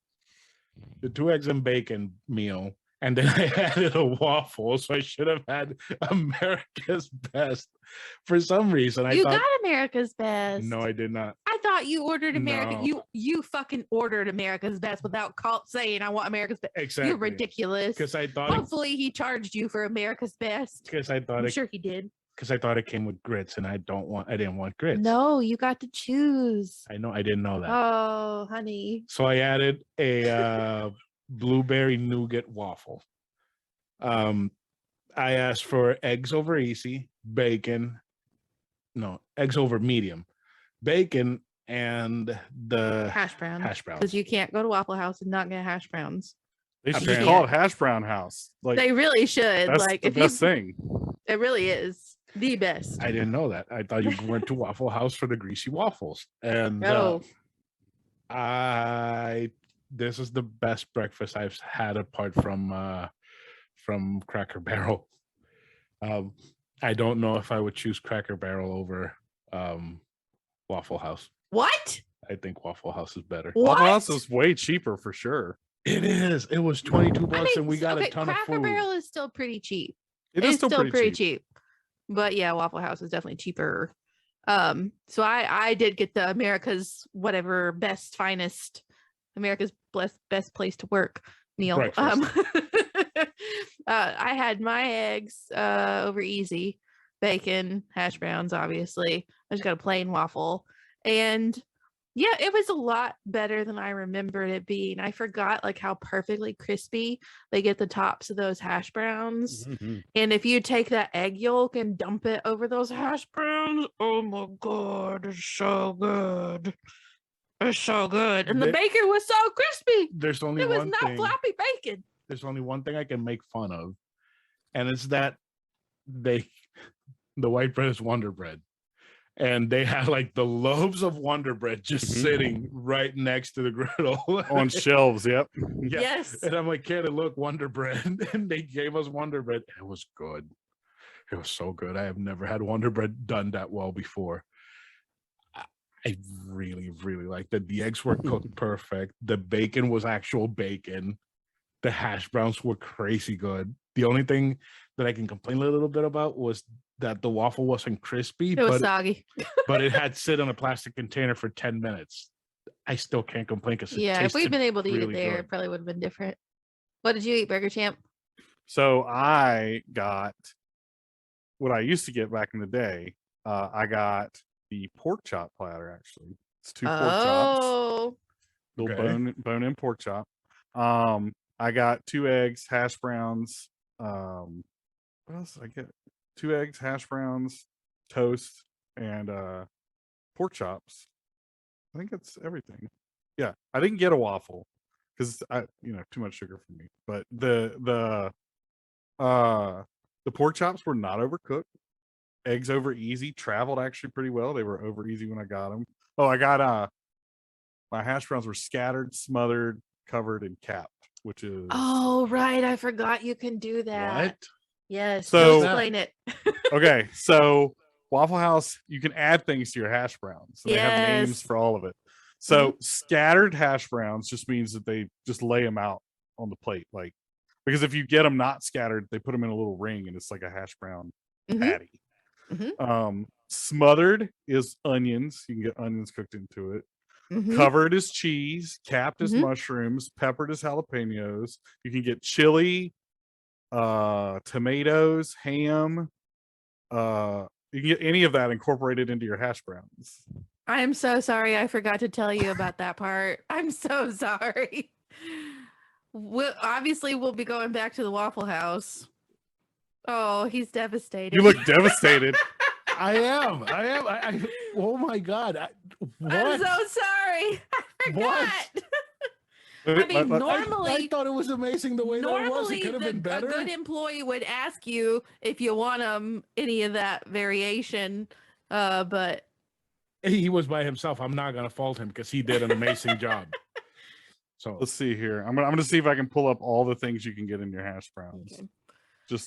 The 2 eggs and bacon meal. And then I added a waffle, so I should have had America's best. For some reason, I
You
thought.
got America's best.
No, I did not.
I thought you ordered America.
No.
You fucking ordered America's best without saying I want America's best.
Exactly.
You're ridiculous.
Because I thought.
Hopefully he charged you for America's best.
Because I thought
I'm
it.
sure he did.
Because I thought it came with grits, and I didn't want grits.
No, you got to choose.
I know. I didn't know that.
Oh, honey.
So I added a blueberry nougat waffle. I asked for eggs over easy, eggs over medium, bacon, and the
Hash browns.
hash browns.
Because you can't go to Waffle House and not get hash browns.
They should just
Apparently.
call it Hash Brown House. Like
They really should.
that's
Like
the
if
best
you,
thing.
it really is the best.
I didn't know that. I thought you went to Waffle House for the greasy waffles, and
No.
this is the best breakfast I've had apart from Cracker Barrel. I don't know if I would choose Cracker Barrel over Waffle House.
What?
I think Waffle House is better.
What?
Waffle House is way cheaper for sure.
It is. It was 22 bucks,
I mean,
and we got
okay,
a ton
Cracker
of food.
Barrel is still pretty cheap.
It is
It's
still pretty cheap.
cheap. But yeah, Waffle House is definitely cheaper. So I did get the America's whatever best finest, America's best place to work meal.
Breakfast.
I had my eggs over easy, bacon, hash browns, obviously. I just got a plain waffle. And yeah, it was a lot better than I remembered it being. I forgot like how perfectly crispy they get the tops of those hash browns.
Mhm.
And if you take that egg yolk and dump it over those hash browns, oh my god, it's so good. It's so good. And the
They-
bacon was so crispy.
There's only
It was
one
not
thing.
floppy bacon.
There's only one thing I can make fun of, and it's that the white bread is Wonder Bread, and they had like the loaves of Wonder Bread just
Mhm.
sitting right next to the griddle
On shelves, yep.
Yeah.
Yes.
And I'm like, kid, look, Wonder Bread. And they gave us Wonder Bread. It was good. It was so good. I have never had Wonder Bread done that well before. I really, really liked it. The eggs were cooked perfect. The bacon was actual bacon. The hash browns were crazy good. The only thing that I can complain a little bit about was that the waffle wasn't crispy,
It was soggy.
but it had sit in a plastic container for 10 minutes. I still can't complain because
Yeah, if we'd been able to eat it
really
there,
good.
it probably would have been different. What did you eat, Burgerchamp?
So I got what I used to get back in the day. I got the pork chop platter. Actually, it's 2 pork chops,
Oh,
little
Okay.
bone-in pork chop. I got 2 eggs, hash browns. What else did I get? 2 eggs, hash browns, toast, and pork chops. I think that's everything. Yeah, I didn't get a waffle because too much sugar for me. But the pork chops were not overcooked. Eggs over easy traveled actually pretty well. They were over easy when I got them. Oh, I got my hash browns were scattered, smothered, covered, and capped, which is
oh, right. I forgot you can do that.
What?
Yes.
So-
So explain it.
okay. So Waffle House, you can add things to your hash browns. So they have names
Yes.
for all of it. So scattered hash browns just means that they just lay them out on the plate, like, because if you get them not scattered, they put them in a little ring and it's like a hash brown patty. Smothered is onions. You can get onions cooked into it. Covered is cheese. Capped is mushrooms. Peppered is jalapenos. You can get chili, tomatoes, ham. You can get any of that incorporated into your hash browns.
I am so sorry. I forgot to tell you about that part. I'm so sorry. We'll be going back to the Waffle House. Oh, he's devastated.
You look devastated.
I am. Oh my God. What?
I'm so sorry. I forgot. I mean, normally
I thought it was amazing the way that it was. It could have been better.
A good employee would ask you if you want any of that variation, but
he was by himself. I'm not gonna fault him because he did an amazing job. So
let's see here. I'm gonna see if I can pull up all the things you can get in your hash browns.
Okay.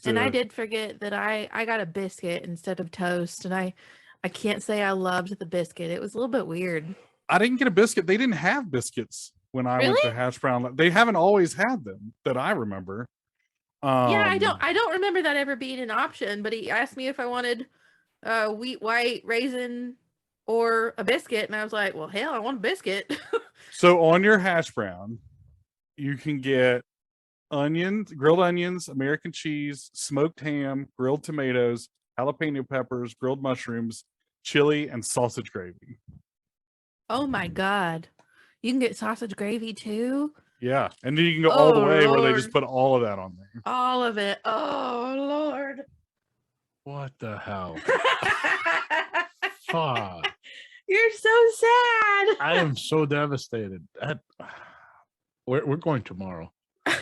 And
I did forget that I got a biscuit instead of toast, and I can't say I loved the biscuit. It was a little bit weird.
I didn't get a biscuit. They didn't have biscuits when I went to hash brown. They haven't always had them that I remember.
Yeah, I don't remember that ever being an option, but he asked me if I wanted wheat, white, raisin, or a biscuit, and I was like, well, hell, I want a biscuit.
So on your hash brown, you can get onions, grilled onions, American cheese, smoked ham, grilled tomatoes, jalapeno peppers, grilled mushrooms, chili, and sausage gravy.
Oh my God. You can get sausage gravy too?
Yeah. And then you can go all the way
Lord.
where they just put all of that on there.
All of it. Oh, Lord.
what the hell? Fuck.
You're so sad.
I am so devastated. We're going tomorrow.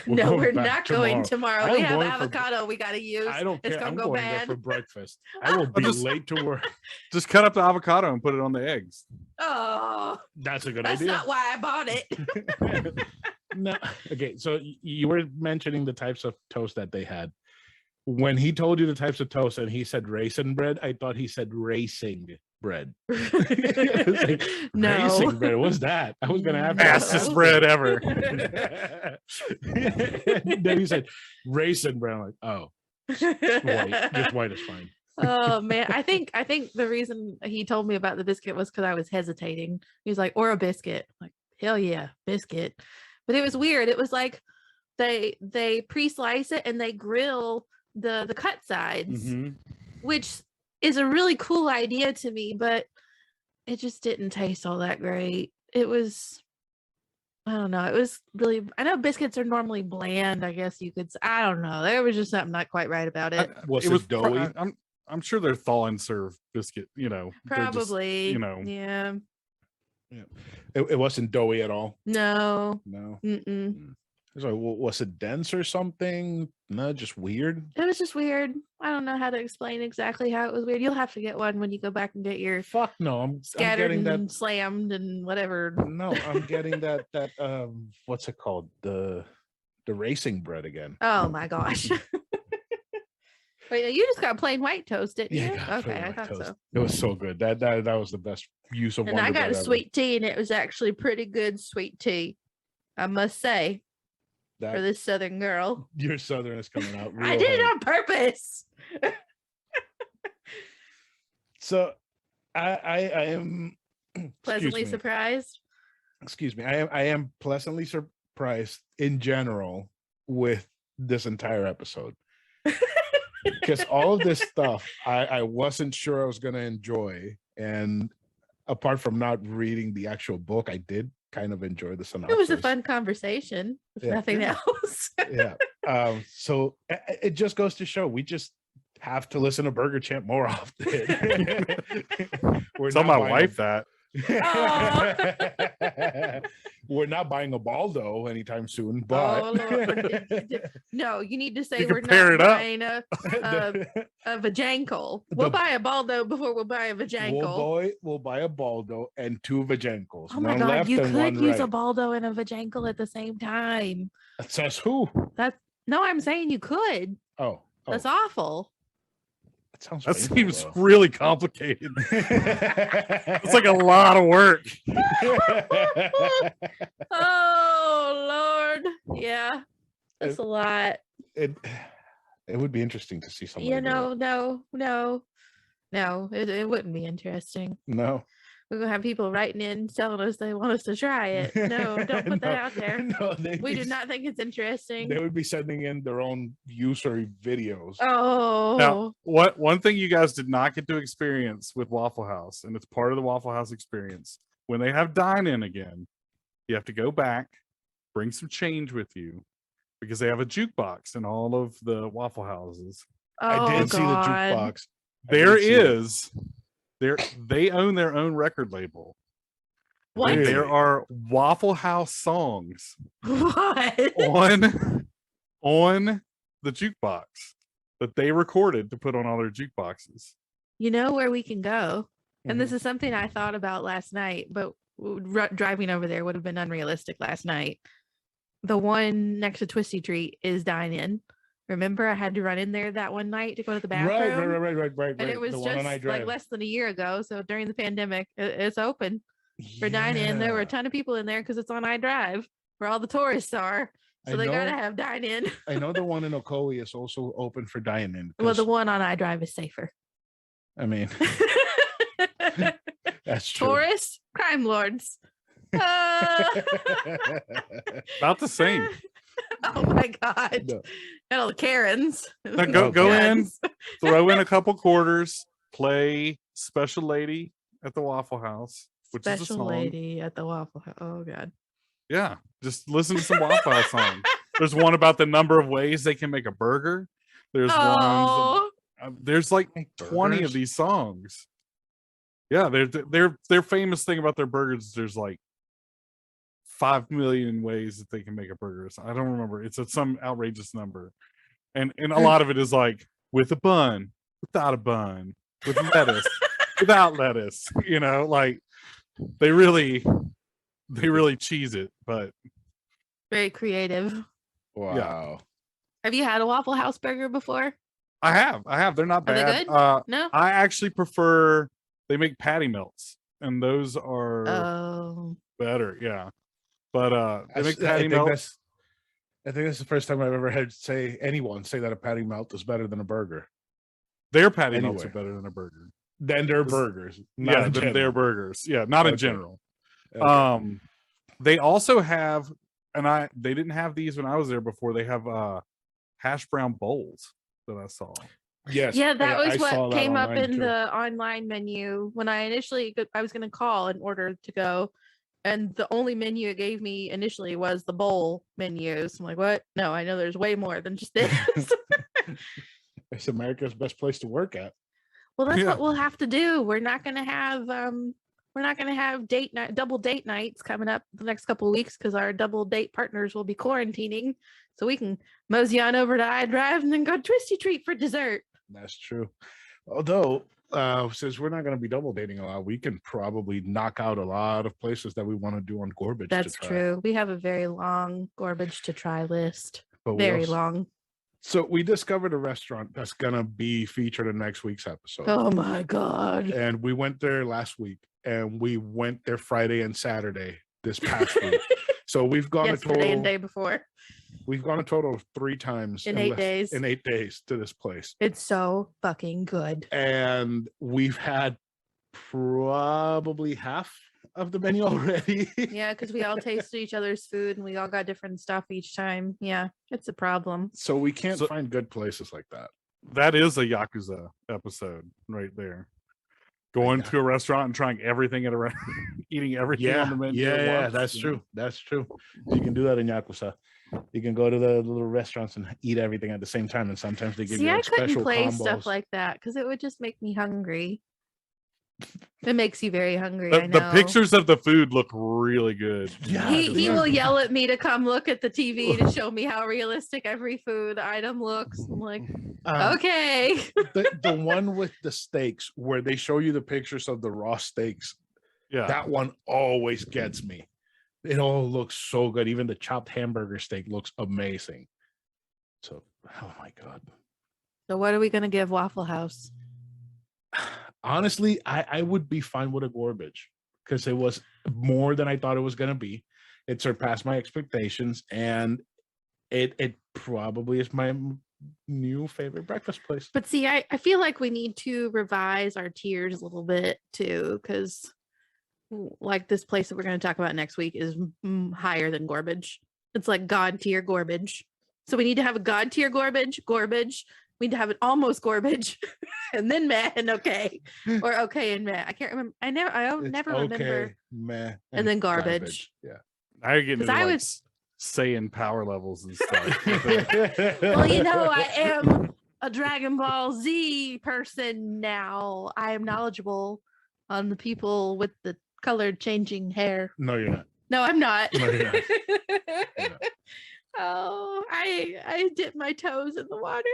No, we're
back
not going tomorrow.
I
We
am
have
going for-
avocado we got to use.
I don't
It's
care.
gonna
I'm
go
going
bad.
there for breakfast. I will be late to work.
Just cut up the avocado and put it on the eggs.
Oh,
That's a good
that's
idea.
not why I bought it.
No. Okay, so you were mentioning the types of toast that they had. When he told you the types of toast and he said raisin bread, I thought he said racing bread. Like,
No.
Racing bread. What's that? I was gonna have
No.
Fastest bread ever.
Then he said raisin bread. I'm like, oh, white. Just white is fine.
Oh man, I think the reason he told me about the biscuit was because I was hesitating. He was like, or a biscuit. I'm like, hell yeah, biscuit. But it was weird. It was like they pre-slice it and they grill the cut sides, which is a really cool idea to me, but it just didn't taste all that great. It was, I don't know. It was really, I know biscuits are normally bland, I guess you could say. I don't know. There was just something not quite right about it.
Was it doughy?
I'm sure they're thaw and serve biscuit, they're just,
Probably. Yeah.
It wasn't doughy at all.
No.
Mm. So was it dense or something? No, just weird.
It was just weird. I don't know how to explain exactly how it was weird. You'll have to get one when you go back and get your
Fuck no. I'm
scattered
getting
and
that.
slammed and whatever.
No, I'm getting that what's it called? The racing bread again.
Oh my gosh. Wait, you just got plain white toast, didn't you?
got
Okay,
plain
I
white
thought
toast.
so.
It was so good. That was the best use of
And
Wonder
I got
Bread
a
ever.
sweet tea, and it was actually pretty good sweet tea, I must say, for this Southern girl.
Your Southern is coming out.
I
real
did it
hard.
on purpose.
So I am
Pleasantly surprised.
excuse me. I am pleasantly surprised in general with this entire episode. Because all of this stuff I wasn't sure I was gonna enjoy. And apart from not reading the actual book, I did kind of enjoy the synopsis.
It was a fun conversation, if
Yeah.
nothing else.
Yeah. So it just goes to show we just have to listen to Burgerchamp more often.
Tell my wife that.
We're not buying a Baldo anytime soon, but
Oh, Lord. No, you need to say
You can
we're
pair
not
it up.
buying a vajankle. We'll buy a Baldo before we'll buy a vajankle.
we'll buy a Baldo and two vajankles.
Oh my
one
God,
left
you
and one
could use a
right.
Baldo and a vajankle at the same time.
It says who?
No, I'm saying you could.
Oh,
That's awful.
sounds
That
painful,
seems
though.
really complicated. It's like a lot of work.
Oh Lord. Yeah. That's a lot.
it would be interesting to see somebody.
You
do it.
no, it wouldn't be interesting.
No.
We're gonna have people writing in telling us they want us to try it. No, don't put that out there.
No,
We do not think it's interesting.
They would be sending in their own user videos.
Oh,
Now, one thing you guys did not get to experience with Waffle House, and it's part of the Waffle House experience, when they have dine-in again, you have to go back, bring some change with you, because they have a jukebox in all of the Waffle Houses.
I did see the
God.
jukebox.
There is, they own their own record label.
What?
Really?
There are Waffle House songs
What?
on the jukebox that they recorded to put on all their jukeboxes.
You know where we can go? And
Mm-hmm.
this is something I thought about last night, but driving over there would have been unrealistic last night. The one next to Twisty Treat is dine-in. Remember, I had to run in there that one night to go to the bathroom.
Right.
And it was
The one on I
just
Drive.
like less than a year ago. So during the pandemic, it's open for dine-in. There were a
Yeah.
ton of people in there because it's on iDrive where all the tourists are. So
I
they gotta
know-
have dine-in.
I know the one in Ocoee is also open for dine-in.
Well, the
'cause,
one on iDrive is safer.
I mean, that's true.
Tourists, crime lords.
About the same.
Oh my God.
No.
And all the Karens.
Now go in,
Yes.
throw in a couple quarters, play Special Lady at the Waffle House, which is a
Special
song.
lady at the Waffle House. Oh God.
Yeah, just listen to some Waffle House songs. There's one about the number of ways they can make a burger. There's ones.
Oh,
There's like
Make
20 of
burgers?
these songs. Yeah, their famous thing about their burgers is there's like 5 million ways that they can make a burger. So I don't remember. It's some outrageous number. And a lot of it is like with a bun, without a bun, with lettuce, without lettuce, like they really cheese it, but
very creative.
Wow.
Have you had a Waffle House burger before?
I have. They're not
Are they
bad.
good? No.
I actually prefer they make patty melts, and those are
Oh,
better. Yeah, but they make
I
patty
think
melts.
I think that's the first time I've ever heard anyone say that a patty melt is better than a burger.
Their patty melts are
Anyway.
better than a burger.
Then they're
This-
burgers.
Yeah,
in
than their
general.
burgers. Yeah, not in
Okay.
general.
Okay.
They also have, and they didn't have these when I was there before. They have Hashbrown Bowls that I saw.
Yes.
yeah, that
I
was
saw
what
that
came up
online,
in
too.
the online menu when I was going to call in order to go. And the only menu it gave me initially was the bowl menu. So I'm like, what? No, I know there's way more than just this.
It's America's best place to work at.
Well, that's
Yeah.
what we'll have to do. We're not going to have double date nights coming up the next couple of weeks because our double date partners will be quarantining. So we can mosey on over to iDrive and then go Twisty Treat for dessert.
That's true. Although, since we're not going to be double dating a lot, we can probably knock out a lot of places that we want to do on Gorbage.
That's
to try.
true. We have a very long garbage to try list.
But we
Very
also-
long.
So we discovered a restaurant that's going to be featured in next week's episode.
Oh my God.
And we went there last week, and we went there Friday and Saturday this past week. So we've gone
Yesterday and day before.
we've gone a total of 3 times
In 8 days.
In 8 days to this place.
It's so fucking good.
And we've had probably half of the menu already.
Yeah, because we all tasted each other's food and we all got different stuff each time. Yeah, it's a problem.
So we can't
So-
find good places like that.
That is a Yakuza episode right there. Going to a restaurant and trying everything at a eating everything on the menu. at
Yeah,
once.
that's true. That's true. You can do that in Yakuza. You can go to the little restaurants and eat everything at the same time, and sometimes they give
See,
you
I
like
couldn't
special
play
combos.
stuff like that because it would just make me hungry. It makes you very hungry.
The,
I
the
know.
pictures of the food look really good.
Yeah,
He
yeah.
will yell at me to come look at the TV to show me how realistic every food item looks. I'm like, okay.
The one with the steaks where they show you the pictures of the raw steaks,
Yeah.
that one always gets me. It all looks so good. Even the chopped hamburger steak looks amazing. So, oh my god.
So what are we gonna give Waffle House?
honestly, I would be fine with a garbage because it was more than I thought it was going to be. It surpassed my expectations, and it probably is my new favorite breakfast place.
But see, I feel like we need to revise our tiers a little bit too, because like this place that we're going to talk about next week is higher than garbage. It's like God tier garbage. So we need to have a God tier garbage. We need to have an almost garbage, and then meh and okay, or okay and meh. I can't remember. I never remember.
Meh,
and then garbage.
Yeah.
Now you're getting into
I
like
was
saying power levels and stuff.
well, you know, I am a Dragon Ball Z person now. I am knowledgeable on the people with the color changing hair.
No, you're not.
No, I'm not.
No, you're not. You're not.
Oh, I dip my toes in the water.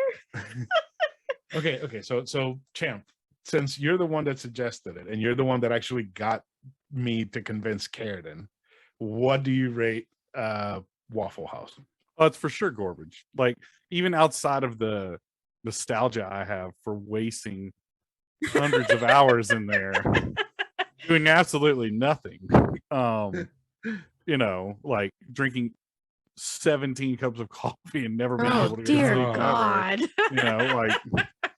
Okay. So Champ, since you're the one that suggested it and you're the one that actually got me to convince Karradyne, what do you rate Waffle House?
Oh, it's for sure garbage. Like, even outside of the nostalgia I have for wasting hundreds of hours in there doing absolutely nothing. You know, like drinking 17 cups of coffee and never being able to get
dear
sleep
God.
ever. You know, like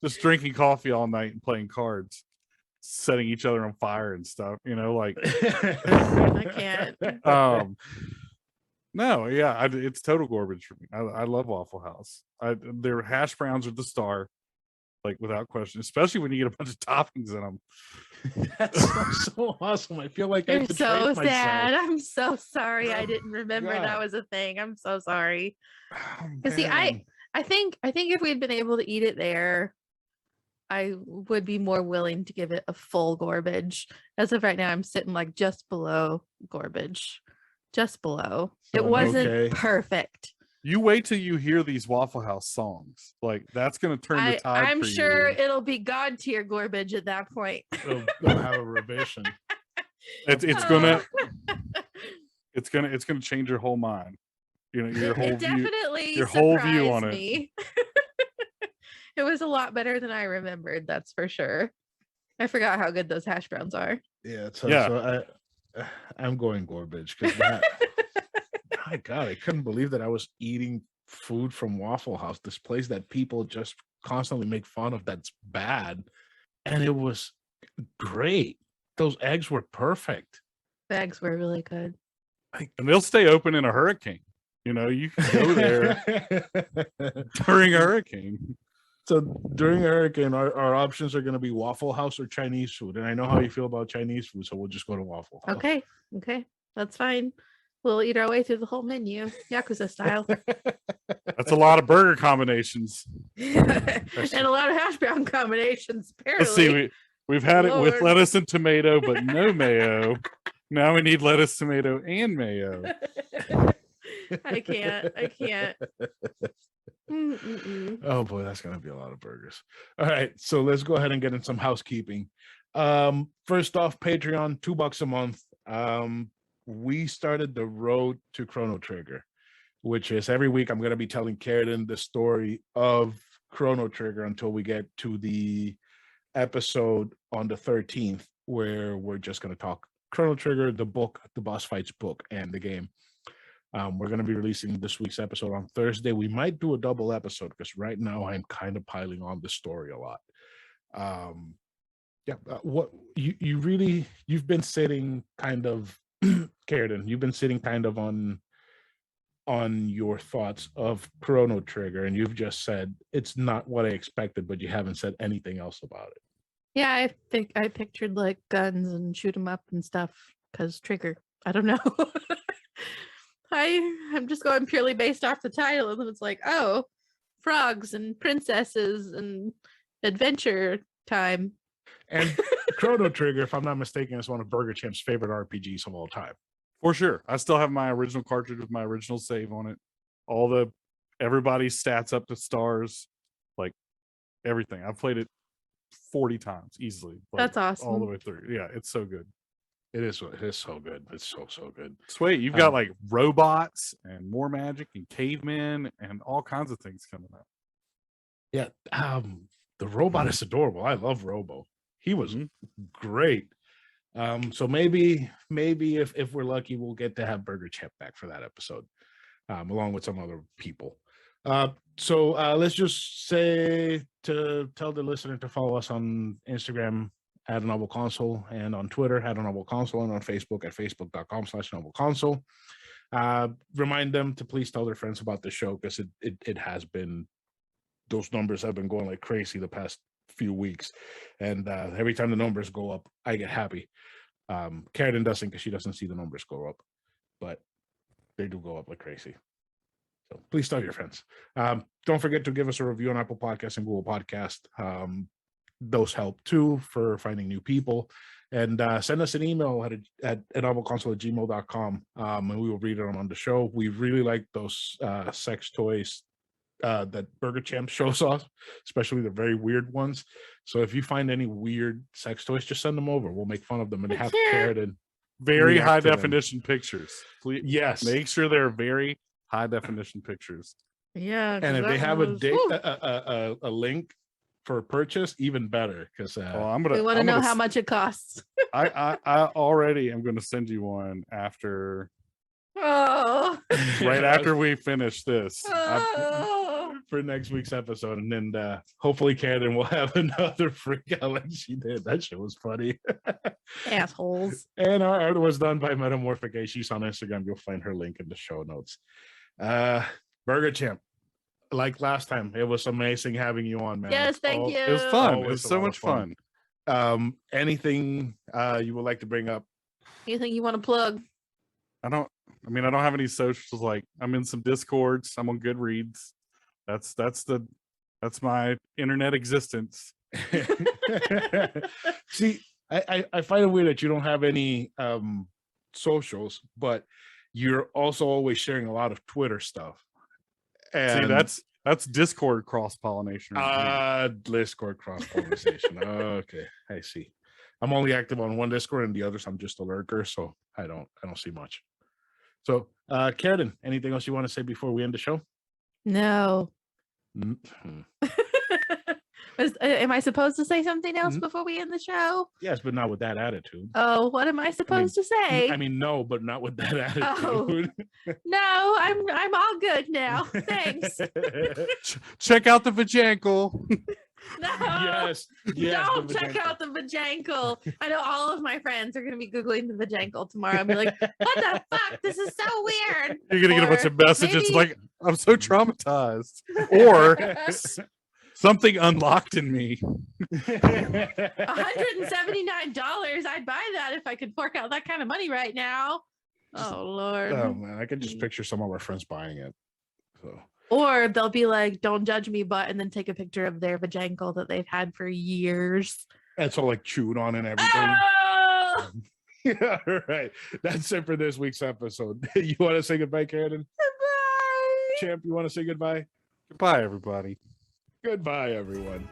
just drinking coffee all night and playing cards, setting each other on fire and stuff, you know, like
I can't.
No, yeah, it's total garbage for me. I love Waffle House. Their hash browns are the star, like without question, especially when you get a bunch of toppings in them.
That's so awesome. I feel like I
You're
betrayed
so
myself.
sad. I'm so sorry. I didn't remember
God.
that was a thing. I'm so sorry.
Oh,
Because see,
man.
I think if we'd been able to eat it there, I would be more willing to give it a full garbage. As of right now, I'm sitting like just below garbage. Just below.
So
It
an
wasn't
okay.
perfect.
You wait till you hear these Waffle House songs. Like, that's going to turn the tide
I'm
for
sure
you.
it'll be God tier garbage at that point.
They'll have a revision.
It's gonna change your whole mind. You know, your whole
It
view.
definitely
Your whole view on
surprised me. It was a lot better than I remembered, that's for sure. I forgot how good those hash browns are.
Yeah.
Yeah.
So I'm going garbage because that. My God, I couldn't believe that I was eating food from Waffle House, this place that people just constantly make fun of that's bad. And it was great. Those eggs were perfect.
Bags were really good.
And they'll stay open in a hurricane. You know, you can go there during a hurricane.
So during a hurricane, our options are going to be Waffle House or Chinese food. And I know how you feel about Chinese food, so we'll just go to Waffle House.
Okay, that's fine. We'll eat our way through the whole menu, Yakuza style.
That's a lot of burger combinations.
And a lot of hash brown combinations, apparently.
Let's see, we've had it with
Lord.
lettuce and tomato, but no mayo. Now we need lettuce, tomato, and mayo.
I can't.
Oh boy, that's gonna be a lot of burgers. All right, so let's go ahead and get in some housekeeping. First off, Patreon, $2 a month. We started the road to Chrono Trigger, which is every week I'm gonna be telling Karradyne the story of Chrono Trigger until we get to the episode on the 13th, where we're just gonna talk Chrono Trigger, the book, the boss fights book, and the game. We're going to be releasing this week's episode on Thursday. We might do a double episode because right now I'm kind of piling on the story a lot. What you've been sitting kind of, Karradyne, you've been sitting kind of on your thoughts of Chrono Trigger, and you've just said it's not what I expected, but you haven't said anything else about it.
Yeah, I think I pictured like guns and shoot 'em up and stuff because Trigger. I don't know. I'm just going purely based off the title, and then it's like, oh, frogs and princesses and adventure time.
And
Chrono Trigger, if I'm not mistaken, is one of Burgerchamp's favorite RPGs of all time.
For sure. I still have my original cartridge with my original save on it. Everybody's stats up to stars, like everything. I've played it 40 times easily. Like,
that's awesome.
All the way through. Yeah, it's so good.
It is so good. It's so good.
Sweet. You've got like robots and more magic and cavemen and all kinds of things coming up.
Yeah. The robot is adorable. I love Robo. He was great. So maybe if we're lucky, we'll get to have Burgerchamp back for that episode, along with some other people. So let's just say to tell the listener to follow us on Instagram at anovelconsole, and on Twitter at anovelconsole, and on Facebook at facebook.com/anovelconsole. Remind them to please tell their friends about the show, because it has been, those numbers have been going like crazy the past few weeks, and every time the numbers go up, I get happy. Karradyne doesn't, because she doesn't see the numbers go up, but they do go up like crazy. So please tell your friends. Don't forget to give us a review on Apple Podcasts and Google Podcast. Those help too for finding new people. And send us an email at anovelconsole@gmail.com, and we will read them on the show. We really like those sex toys that Burgerchamp shows us, especially the very weird ones. So if you find any weird sex toys, just send them over. We'll make fun of them and have Karradyne
very high
react to them.
definition pictures. Please,
Yes.
make sure they're very high definition pictures.
Yeah.
And if they have
was,
a link for purchase, even better, because
Oh,
we want to know how much it costs.
I already am going to send you one after,
Oh.
right after we finish this.
for next week's episode, and then hopefully Karradyne will have another freak out like she did. That shit was funny.
Assholes.
And our art was done by Metamorphic A. She's on Instagram. You'll find her link in the show notes. Burgerchamp, like last time, it was amazing having you on, man.
Yes, thank you.
It was fun. It
Always
was
a
so
lot of
much fun.
Anything you would like to bring up?
Anything you want to plug?
I don't have any socials. Like, I'm in some Discords. I'm on Goodreads. That's my internet existence.
See, I find it weird that you don't have any socials, but you're also always sharing a lot of Twitter stuff. And
See, that's Discord cross pollination.
Discord cross pollination. Okay, I see. I'm only active on one Discord, and the others I'm just a lurker, so I don't see much. So, Karradyne, anything else you want to say before we end the show?
No.
Mm-hmm.
Am I supposed to say something else before we end the show?
Yes, but not with that attitude.
Oh, what am I supposed to say?
I mean, no, but not with that attitude.
No, I'm all good now. Thanks.
Check out the vajankle.
No.
Yes.
Don't check out the vajankle. I know all of my friends are going to be Googling the vajankle tomorrow. I'll be like, what the fuck? This is so weird.
You're going to get a bunch of messages
maybe...
like, I'm so traumatized. Or something unlocked in me.
$179. I'd buy that if I could fork out that kind of money right now. Oh, Lord.
Oh, man. I could just picture some of our friends buying it. So.
Or they'll be like, don't judge me, but, and then take a picture of their vajankle that they've had for years.
That's all like chewed on and everything.
Oh!
Yeah, all right. That's it for this week's episode. You want to say goodbye, Karradyne?
Goodbye.
Champ, you want to say goodbye?
Goodbye, everybody.
Goodbye, everyone.